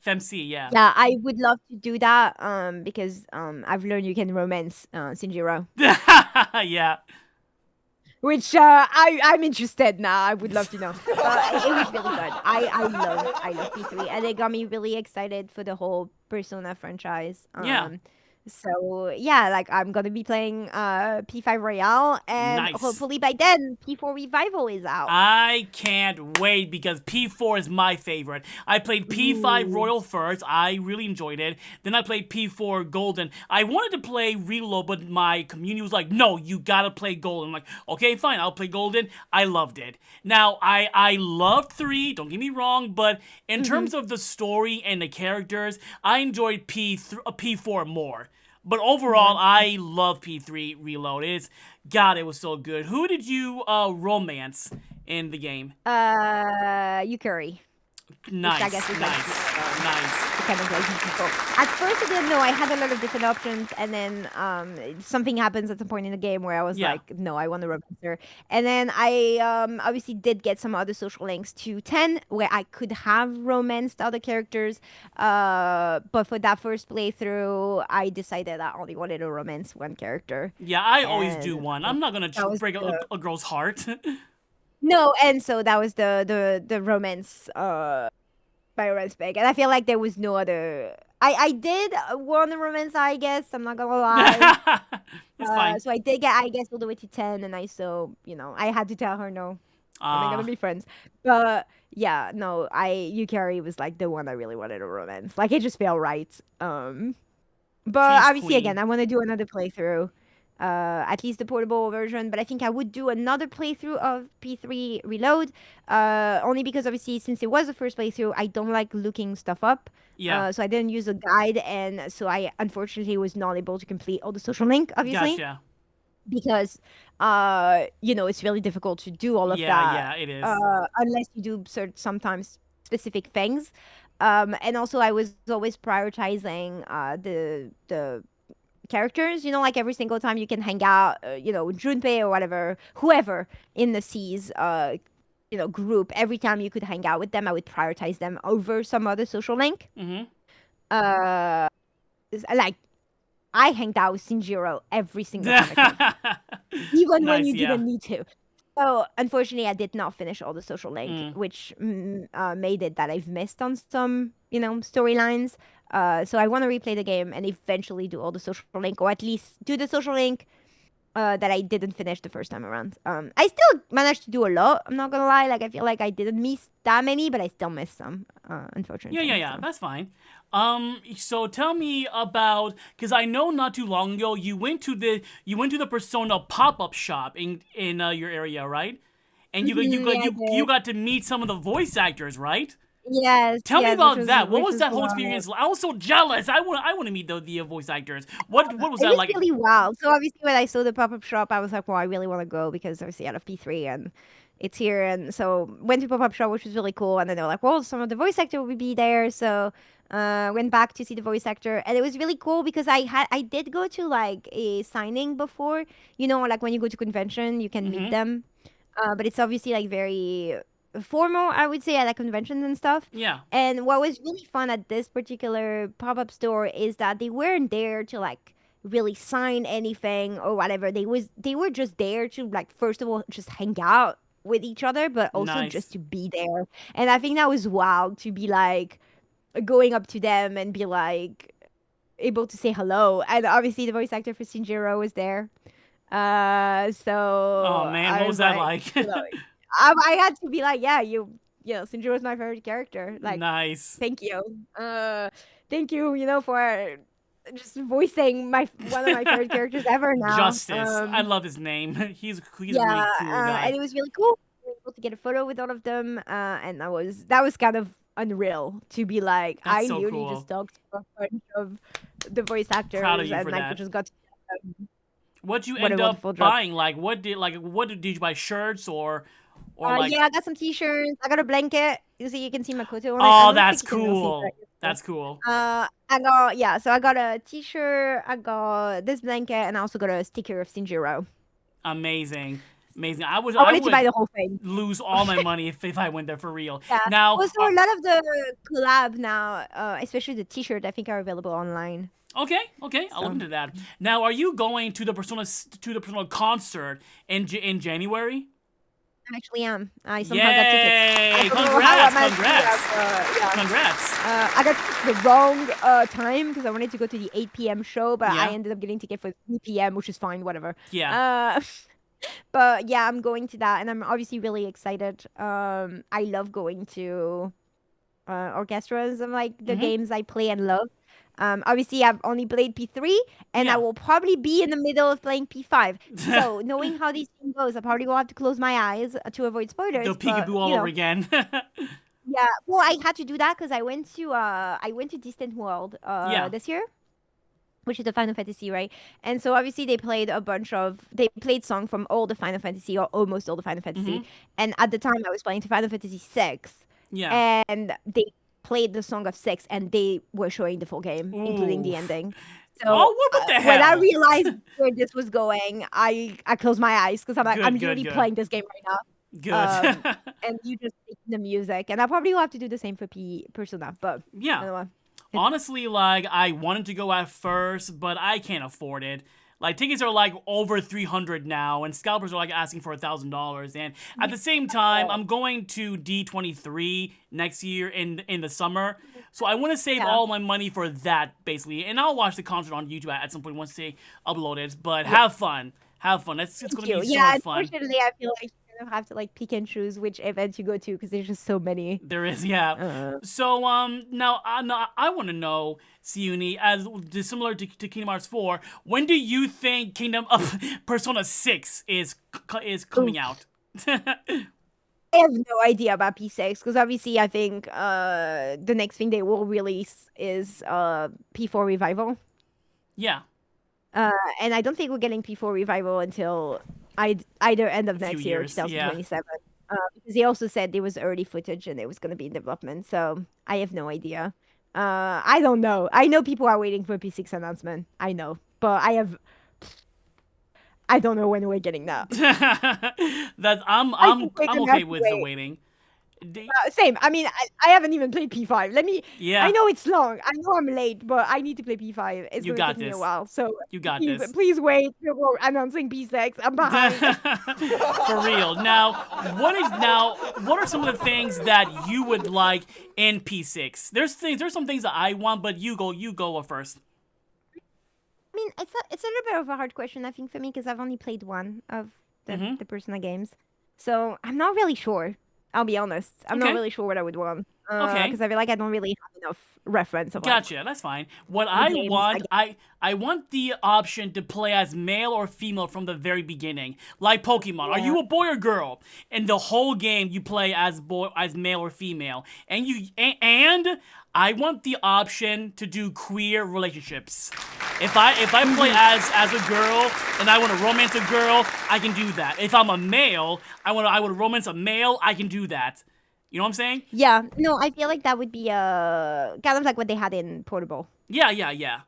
Femc, yeah. Yeah, I would love to do that because I've learned you can romance Shinjiro, Yeah. which I'm interested now. I would love to know. It was really good. I love P3, and it got me really excited for the whole Persona franchise. Yeah. So yeah, like I'm gonna be playing P5 Royale, and Nice. hopefully by then P4 Revival is out. I can't wait because P4 is my favorite. I played P5 Royal first. I really enjoyed it. Then I played P4 Golden. I wanted to play Reload, but my community was like, no, you gotta play Golden. I'm like, okay, fine, I'll play Golden. I loved it. Now, I loved 3, don't get me wrong, but in terms of the story and the characters, I enjoyed P4 more. But overall, I love P3 Reload. It was so good. Who did you romance in the game? Yukari. Nice, I guess is like nice. the kind of like people. At first, I didn't know. I had a lot of different options, and then something happens at some point in the game where I was Yeah. like, no, I want to romance her. And then I obviously did get some other social links to 10 where I could have romanced other characters. But for that first playthrough, I decided I only wanted to romance one character. Yeah, I always do And one. I'm not gonna that was break the- a girl's heart. No, and so that was the romance by romance bag, and I feel like there was no other. I did want a romance, I guess. I'm not gonna lie. It's fine. So I did get, I guess, all the way to 10, and I had to tell her no. We're not gonna be friends. But yeah, no, Yukari was like the one I really wanted a romance. Like it just felt right. But She's obviously, queen. again, I want to do another playthrough. At least the portable version, but I think I would do another playthrough of P3 Reload, only because obviously since it was the first playthrough, I don't like looking stuff up. Yeah. So I didn't use a guide, and so I unfortunately was not able to complete all the social link, obviously, Gotcha. because it's really difficult to do all of Yeah, that. yeah, it is. Unless you do sometimes specific things. And also I was always prioritizing the characters, like every single time you can hang out, Junpei or whatever, whoever in the C's, group, every time you could hang out with them, I would prioritize them over some other social link. Mm-hmm. Like, I hanged out with Shinjiro every single time I could, even when Nice, you yeah. didn't need to. So, unfortunately, I did not finish all the social link, which made it that I've missed on some, storylines. So I want to replay the game and eventually do all the social link, or at least do the social link that I didn't finish the first time around. I still managed to do a lot. I'm not gonna lie. Like I feel like I didn't miss that many, but I still missed some. Unfortunately. Yeah. So. That's fine. So tell me about, because I know not too long ago you went to the Persona pop-up shop in your area, right? And you got to meet some of the voice actors, right? Yes. Tell me about that. What which was that whole wild. experience like? I was so jealous. I want to meet the voice actors. What was It that was like? really wild. So obviously when I saw the pop-up shop, I was like, well, I really want to go because obviously out of P3 and it's here. And so went to pop-up shop, which was really cool. And then they were like, well, some of the voice actor will be there. So went back to see the voice actor. And it was really cool because I did go to like a signing before. Like when you go to convention, you can meet them. But it's obviously like very formal, I would say, at like conventions and stuff. Yeah. And what was really fun at this particular pop-up store is that they weren't there to like really sign anything or whatever. They were just there to like first of all just hang out with each other, but also just Nice. to be there. And I think that was wild to be like going up to them and be like able to say hello. And obviously the voice actor for Shinjiro was there. Oh So man, I what was was that like, like? I had to be like, yeah, Shinjiro was my favorite character. Like, Nice. thank you. Thank you, for just voicing my one of my favorite characters ever now. Justice. I love his name. He's a really Yeah, cool and guy. it was really cool. We were able to get a photo with all of them, and that was kind of unreal to be like, That's I so nearly just cool. talked to a bunch of the voice Proud of actors you and for like that. just got to What'd you what a end up wonderful job. buying? Did you buy shirts or like Yeah, I got some t-shirts. I got a blanket. You can see my Koto on it. I oh don't that's think you can really see cool. that. That's cool. So I got a t-shirt. I got this blanket, and I also got a sticker of Shinjiro. Amazing. Amazing. I I wanted to buy would the whole thing. lose all my money if I went there for real. Yeah. Now, Also, a lot of the collab now, especially the t-shirt, I think are available online. okay, I'll look So into that. Now, are you going to the Persona concert in January? I actually am. I somehow got tickets. I Yay! don't know how I Congrats! managed to do Congrats! that, but yeah. Congrats! I got the wrong time because I wanted to go to the 8 p.m. show, but I Yeah, ended up getting ticket for 3 p.m., which is fine, whatever. yeah. Uh, but yeah, I'm going to that, and I'm obviously really excited. I love going to orchestras and like the Mhm. games I play and love. Obviously, I've only played P3, and I Yeah. will probably be in the middle of playing P5. So, knowing how this thing goes, I probably will have to close my eyes to avoid The spoilers. peekaboo But all over again. yeah. Well, I had to do that because I went to Distant World Yeah. this year, which is the Final Fantasy, right? And so obviously they played song from all the Final Fantasy or almost all the Final Fantasy. Mhm. And at the time I was playing to Final Fantasy 6, Yeah. and they played the song of 6 and they were showing the full game, including Ooh. the ending. So Oh, what the when I hell? realized where this was going, I closed my eyes because I'm like, I'm Good, good, literally good. playing this game right now. Good. And you just make the music, and I probably will have to do the same for Persona, but I Yeah. don't know. Honestly, like I wanted to go at first, but I can't afford it. Like tickets are like over 300 now, and scalpers are like asking for $1,000. And at the same time, I'm going to D23 next year in the summer, so I want to save Yeah, all my money for that basically. And I'll watch the concert on YouTube at some point once they upload it. But yeah. have fun. It's Thank gonna you. be so Yeah, much fun. unfortunately, I feel like you kind of have to like pick and choose which events you go to because there's just so many. There is, yeah. Uh, So, now I want to know, Siuni, as similar to Kingdom Hearts 4, when do you think Kingdom of Persona 6 is coming oof. out? I have no idea about P6 because obviously I think the next thing they will release is P4 Revival. Yeah, Uh, and I don't think we're getting P4 Revival until either end of a few next year or years. Yeah. 2027. Because they also said there was early footage and it was going to be in development. So I have no idea. I don't know. I know people are waiting for a P6 announcement. I know. But I don't know when we're getting that. That I think we're I'm going to have okay to with the wait. waiting. The- Same. I mean, I haven't even played P5. I yeah, know it's long. I know I'm late, but I need to play P5. It's you going to got take me a this. while. So You got please, this. please wait before announcing P6. I'm behind. For real. What are some of the things that you would like in P6? There's some things that I want, but you go first. I mean, it's a little bit of a hard question, I think, for me because I've only played one of Mhm. the Persona games, so I'm not really sure. I'll be honest. I'm not Okay. really sure what I would want. Okay. Because I feel like I don't really have enough reference of like Gotcha. That's fine. What the I games. want, I want the option to play as male or female from the very beginning, like Pokemon. Are Yeah. you a boy or girl? In the whole game, you play as male or female, and I want the option to do queer relationships. If I play as a girl and I want to romance a girl, I can do that. If I'm a male, I want to romance a male, I can do that. You know what I'm saying? Yeah. No, I feel like that would be kind of like what they had in Portable. Yeah. Yeah.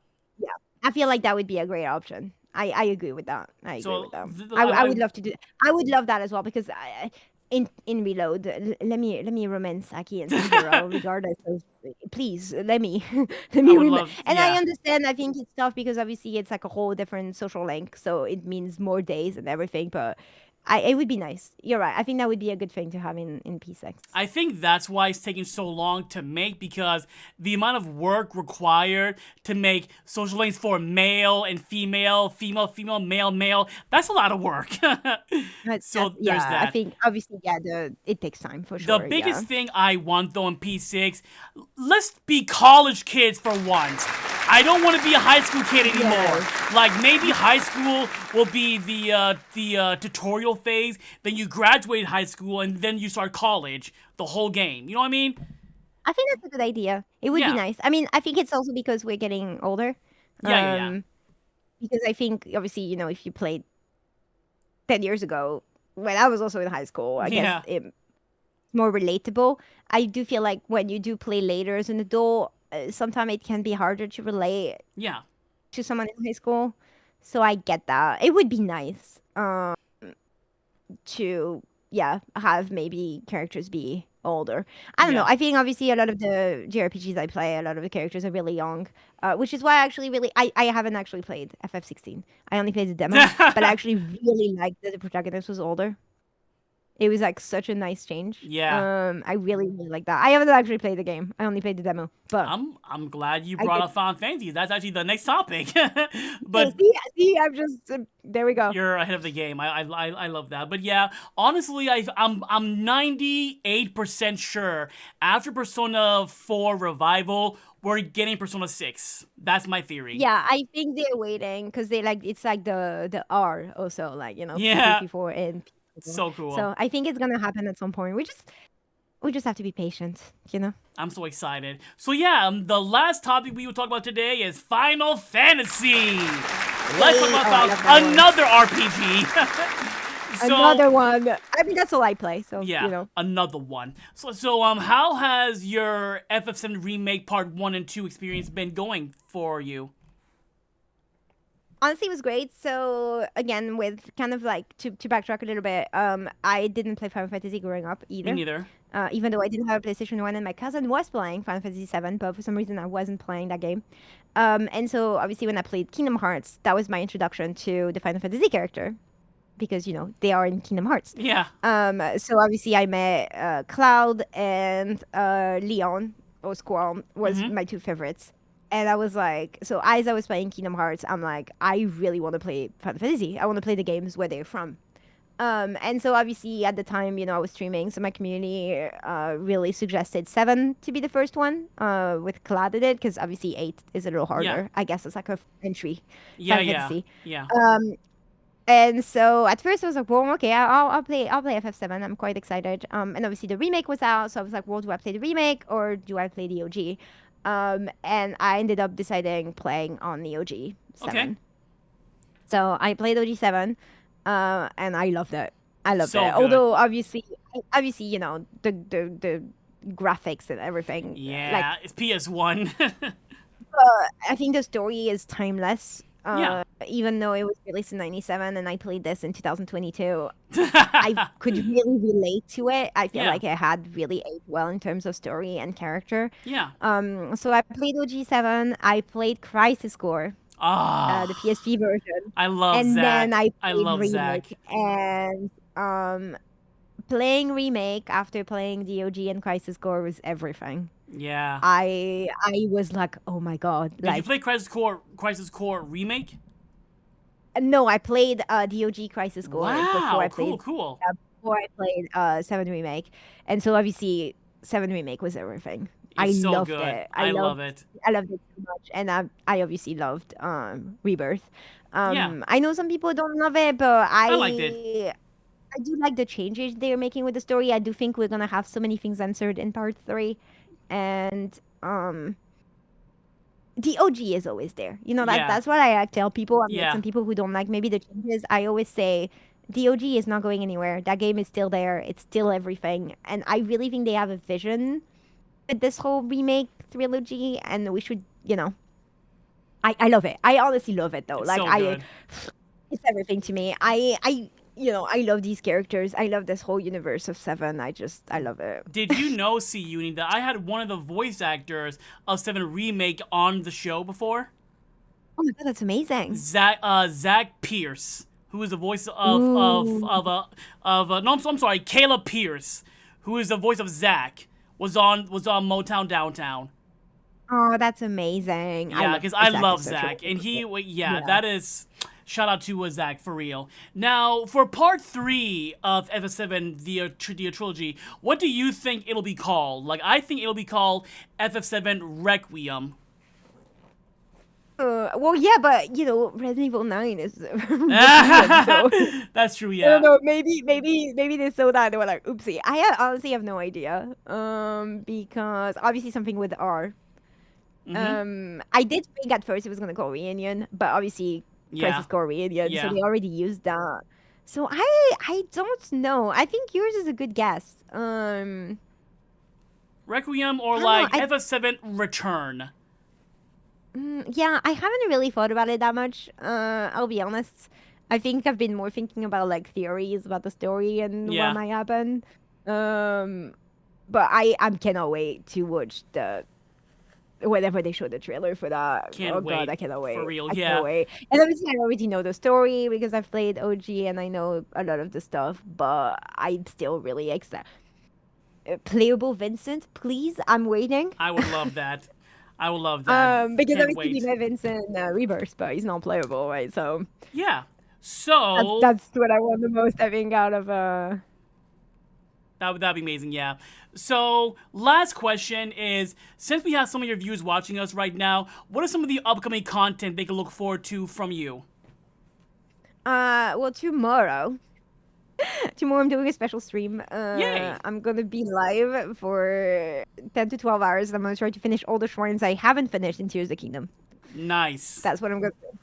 I feel like that would be a great option. I agree with that. I agree with So that. th- I I would love to do. I would love that as well because in Reload, let me romance Saki and Sindoro, regardless of. Please let me let me would rem- love- And I yeah. understand. I think it's tough because obviously it's like a whole different social link, so it means more days and everything. But it would be nice. You're right. I think that would be a good thing to have in P6. I think that's why it's taking so long to make, because the amount of work required to make social links for male and female, female, male, that's a lot of work. So there's I that. think obviously it takes time for The sure. biggest Yeah. thing I want though in P6, let's be college kids for once. I don't want to be a high school kid anymore. Yes. Like maybe high school will be the tutorial phase, then you graduate high school and then you start college, the whole game. You know what I mean? I think that's a good idea. It would Yeah. be nice. I mean, I think it's also because we're getting older. Yeah. Because I think obviously, if you played 10 years ago, when I was also in high school, I Yeah. guess it's more relatable. I do feel like when you do play later as an adult, sometimes it can be harder to relate Yeah. to someone in high school. So I get that. It would be nice to, have maybe characters be older. I don't know. Yeah. I think obviously a lot of the JRPGs I play, a lot of the characters are really young, which is why I actually I haven't actually played FF16. I only played the demo, but I actually really liked that the protagonist was older. It was like such a nice change. Yeah. I really, really like that. I haven't actually played the game. I only played the demo, but I'm glad you I brought get. up Final Fantasy. That's actually the next topic. Yeah, But see, I'm just there. We go. you're ahead of the game. I love that. But yeah, honestly, I'm 98% sure after Persona 4 Revival, we're getting Persona 6. That's my theory. Yeah, I think they're waiting because they like it's like the R also like Yeah. P4 and P4. So cool. So I think it's gonna happen at some point. We just have to be patient. I'm so excited. So yeah, the last topic we will talk about today is Final Fantasy. Let's talk about I love that one. another RPG. So, Another one. I mean, that's all I play. So yeah, another one. So how has your FF7 Remake Part 1 and 2 experience been going for you? Honestly, it was great. So again, with kind of like to backtrack a little bit, I didn't play Final Fantasy growing up Me either. neither. Even though I didn't have a PlayStation 1 and my cousin was playing Final Fantasy 7, but for some reason I wasn't playing that game. And so obviously when I played Kingdom Hearts, that was my introduction to the Final Fantasy character because, they are in Kingdom Hearts. Yeah. So obviously I met Cloud and Leon or Squall was my two favorites. And I was like, so as I was playing Kingdom Hearts, I'm like, I really want to play Final Fantasy. I want to play the games where they're from. And so obviously at the time, I was streaming, so my community really suggested 7 to be the first one with Cloud in it, because obviously 8 is a little harder. Yeah. I guess it's like a entry. Yeah, Final yeah. Fantasy. Yeah. And so at first I was like, well, okay, I'll play FF7. I'm quite excited. And obviously the remake was out, so I was like, well, do I play the remake or do I play the OG? And I ended up deciding playing on the OG 7. Okay. So I played OG 7, and I loved it. I loved So it. good. Although obviously, the graphics and everything. Yeah, it's PS1. I think the story is timeless. Yeah. Even though it was released in '97 and I played this in 2022, I could really relate to it. I feel Yeah. like it had really aged well in terms of story and character. Yeah. So I played OG7. I played Crisis Core, Ah, the PSP version, I love and Zack. then I I played love remake. Zack. And playing remake after playing the OG and Crisis Core was everything. Yeah. I was like, oh my god! Did you Like, play Crisis Core Remake? no, I played the OG Crisis Core before Wow, I played cool. before I played 7 remake, and so obviously 7 remake was everything. I It's so loved good. it. I love it. I loved it so much, and I obviously loved Rebirth. Yeah. I know some people don't love it, but I liked it. I do like the changes they're making with the story. I do think we're gonna have so many things answered in part 3, and the OG is always there. Yeah. That's what I tell people. I mean, Yeah. some people who don't like maybe the changes. I always say the OG is not going anywhere. That game is still there. It's still everything, and I really think they have a vision with this whole remake trilogy, and we should, I love it. I honestly love it though. It's Like so good. it's everything to me. I I love these characters. I love this whole universe of Seven. I love it. Did you know, C Uni, that I had one of the voice actors of Seven Remake on the show before? Oh my god, that's amazing. Zach Pierce, who is the voice I'm sorry, Caleb Pierce, who is the voice of Zach, was on Motown Downtown. Oh, that's amazing. Yeah, because I love is so Zach, cool. and that is shout out to Zach for real. Now, for part 3 of FF7 the trilogy, what do you think it'll be called? Like, I think it'll be called FF7 Requiem. Well, yeah, but Resident Evil 9 is so That's true, I yeah. don't know. Maybe they saw that and they were like, "Oopsie." Honestly have no idea. Because obviously something with R. I did think at first it was gonna call Reunion, but obviously Crisis Core Reunion, Yeah. so they already used that. So I don't know. I think yours is a good guess. Requiem or I don't like know, FF7 Return. Yeah, I haven't really thought about it that much. I'll be honest. I think I've been more thinking about like theories about the story and Yeah. what might happen. But I cannot wait to watch whenever they show the trailer for that. Can't Oh wait, god, I cannot wait. for real, I yeah. cannot wait. And obviously I already know the story because I've played OG and I know a lot of the stuff, but I'm still really excited. Playable Vincent, please. I'm waiting. I would love that. I would love that. Because Can't obviously wait. my Vincent Reverse, but he's not playable, right? So Yeah. So that's what I want the most, I think, out of that'd be amazing, yeah. So, last question is, since we have some of your viewers watching us right now, what are some of the upcoming content they can look forward to from you? well, tomorrow I'm doing a special stream. Yay! I'm gonna be live for 10 to 12 hours and I'm gonna try to finish all the shrines I haven't finished in Tears of the Kingdom. Nice. That's what I'm gonna do.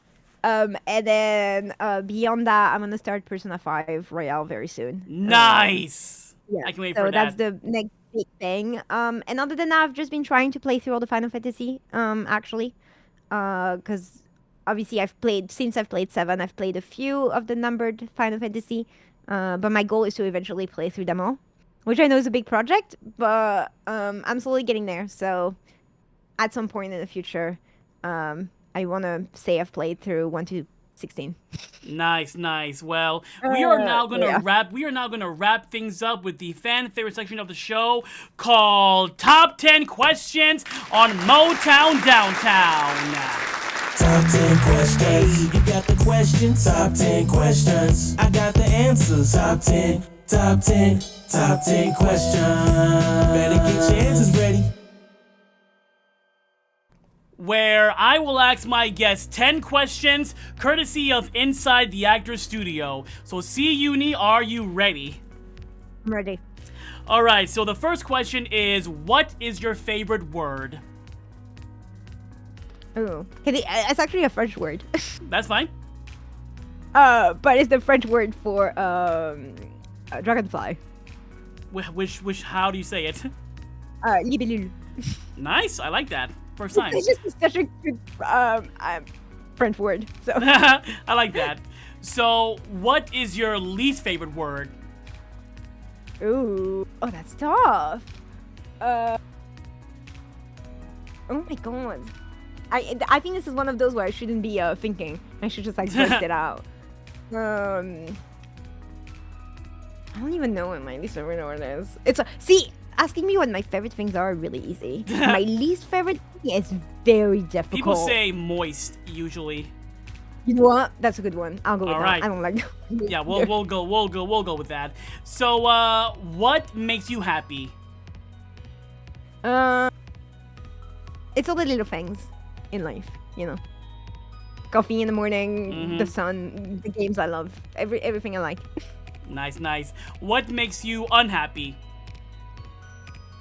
And then beyond that, I'm gonna start Persona 5 Royale very soon. Nice! Yeah, I can wait so for that's that. the next big thing. And other than that, I've just been trying to play through all the Final Fantasy, actually. Because obviously since I've played 7, I've played a few of the numbered Final Fantasy. But my goal is to eventually play through them all, which I know is a big project, but I'm slowly getting there. So at some point in the future, I want to say I've played through 1 to 16. Nice, nice. Well, we are now gonna yeah. wrap things up with the fan favorite section of the show called Top 10 Questions on Motown Downtown. Top 10 questions. You got the questions. Top 10 questions. I got the answers. Top 10 questions. Better get your answers ready. Where I will ask my guests 10 questions courtesy of Inside the Actor's Studio. So, C Uni, are you ready? I'm ready. Alright, so the first question is, what is your favorite word? Ooh. It's actually a French word. That's fine. But it's the French word for dragonfly. Which, how do you say it? Libellule. Nice, I like that. First time. It's just such a good French word. So I like that. So, what is your least favorite word? ooh, oh, that's tough. Oh my god. I think this is one of those where I shouldn't be thinking. I should just like burst it out. I don't even know what my least favorite word is. See, asking me what my favorite things are really easy. My least favorite thing is very difficult. People say moist usually. You know what? That's a good one. I'll go with All that. right. I don't like. Yeah, we'll go with that. So, what makes you happy? It's all the little things in life, you know. Coffee in the morning, the sun, the games I love, everything I like. Nice. What makes you unhappy?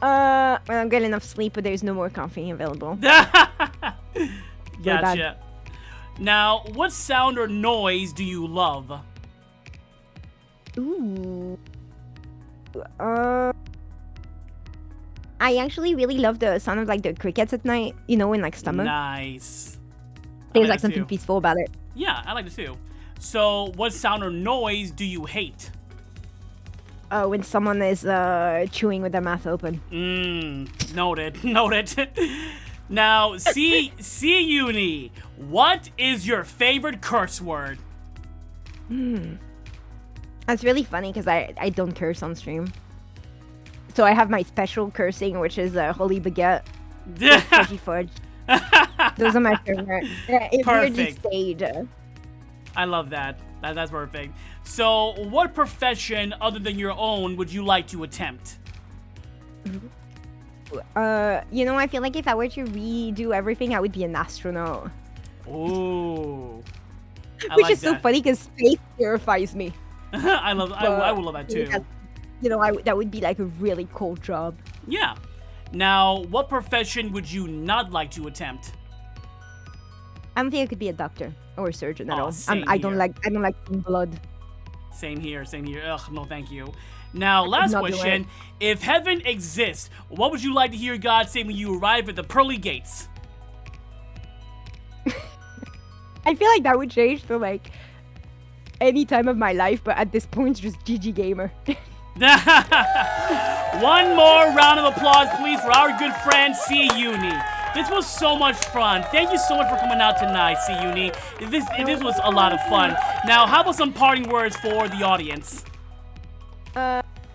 When I get enough sleep, but there's no more coffee available. Gotcha. Now, what sound or noise do you love? Ooh. I actually really love the sound of like the crickets at night, you know, in like summer. Nice. I There's like like it something too. peaceful about it. Yeah, I like it too. So, what sound or noise do you hate? When someone is chewing with their mouth open. Noted. Noted. Now, C Uni, what is your favorite curse word? That's really funny because I don't curse on stream. So I have my special cursing, which is holy baguette, fudgy fudge. Those are my favorite. It weirdly Perfect. stayed. I love that. That's perfect. So, what profession other than your own would you like to attempt? I feel like if I were to redo everything, I would be an astronaut. Ooh. I Which like is so that. funny because space terrifies me. I would love that too. That would be like a really cool job. Yeah. Now, what profession would you not like to attempt? I don't think I could be a doctor or a surgeon at Oh, all. same I don't here. like seeing blood. Same here. Ugh, no thank you. Now, last not do question. If heaven exists, what would you like to hear God say when you arrive at the pearly gates? I feel like that would change for like any time of my life, but at this point, it's just GG gamer. One more round of applause, please, for our good friend C Uni. This was so much fun. Thank you so much for coming out tonight, C Uni. This was a lot of fun. Now, how about some parting words for the audience?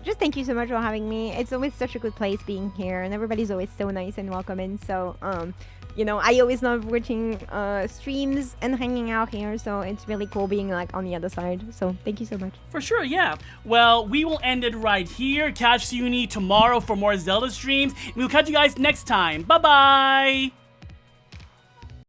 Just thank you so much for having me. It's always such a good place being here, and everybody's always so nice and welcoming. So, I always love watching streams and hanging out here. So it's really cool being like on the other side. So thank you so much. For sure, yeah. Well, we will end it right here. Catch C Uni tomorrow for more Zelda streams. We'll catch you guys next time. Bye-bye!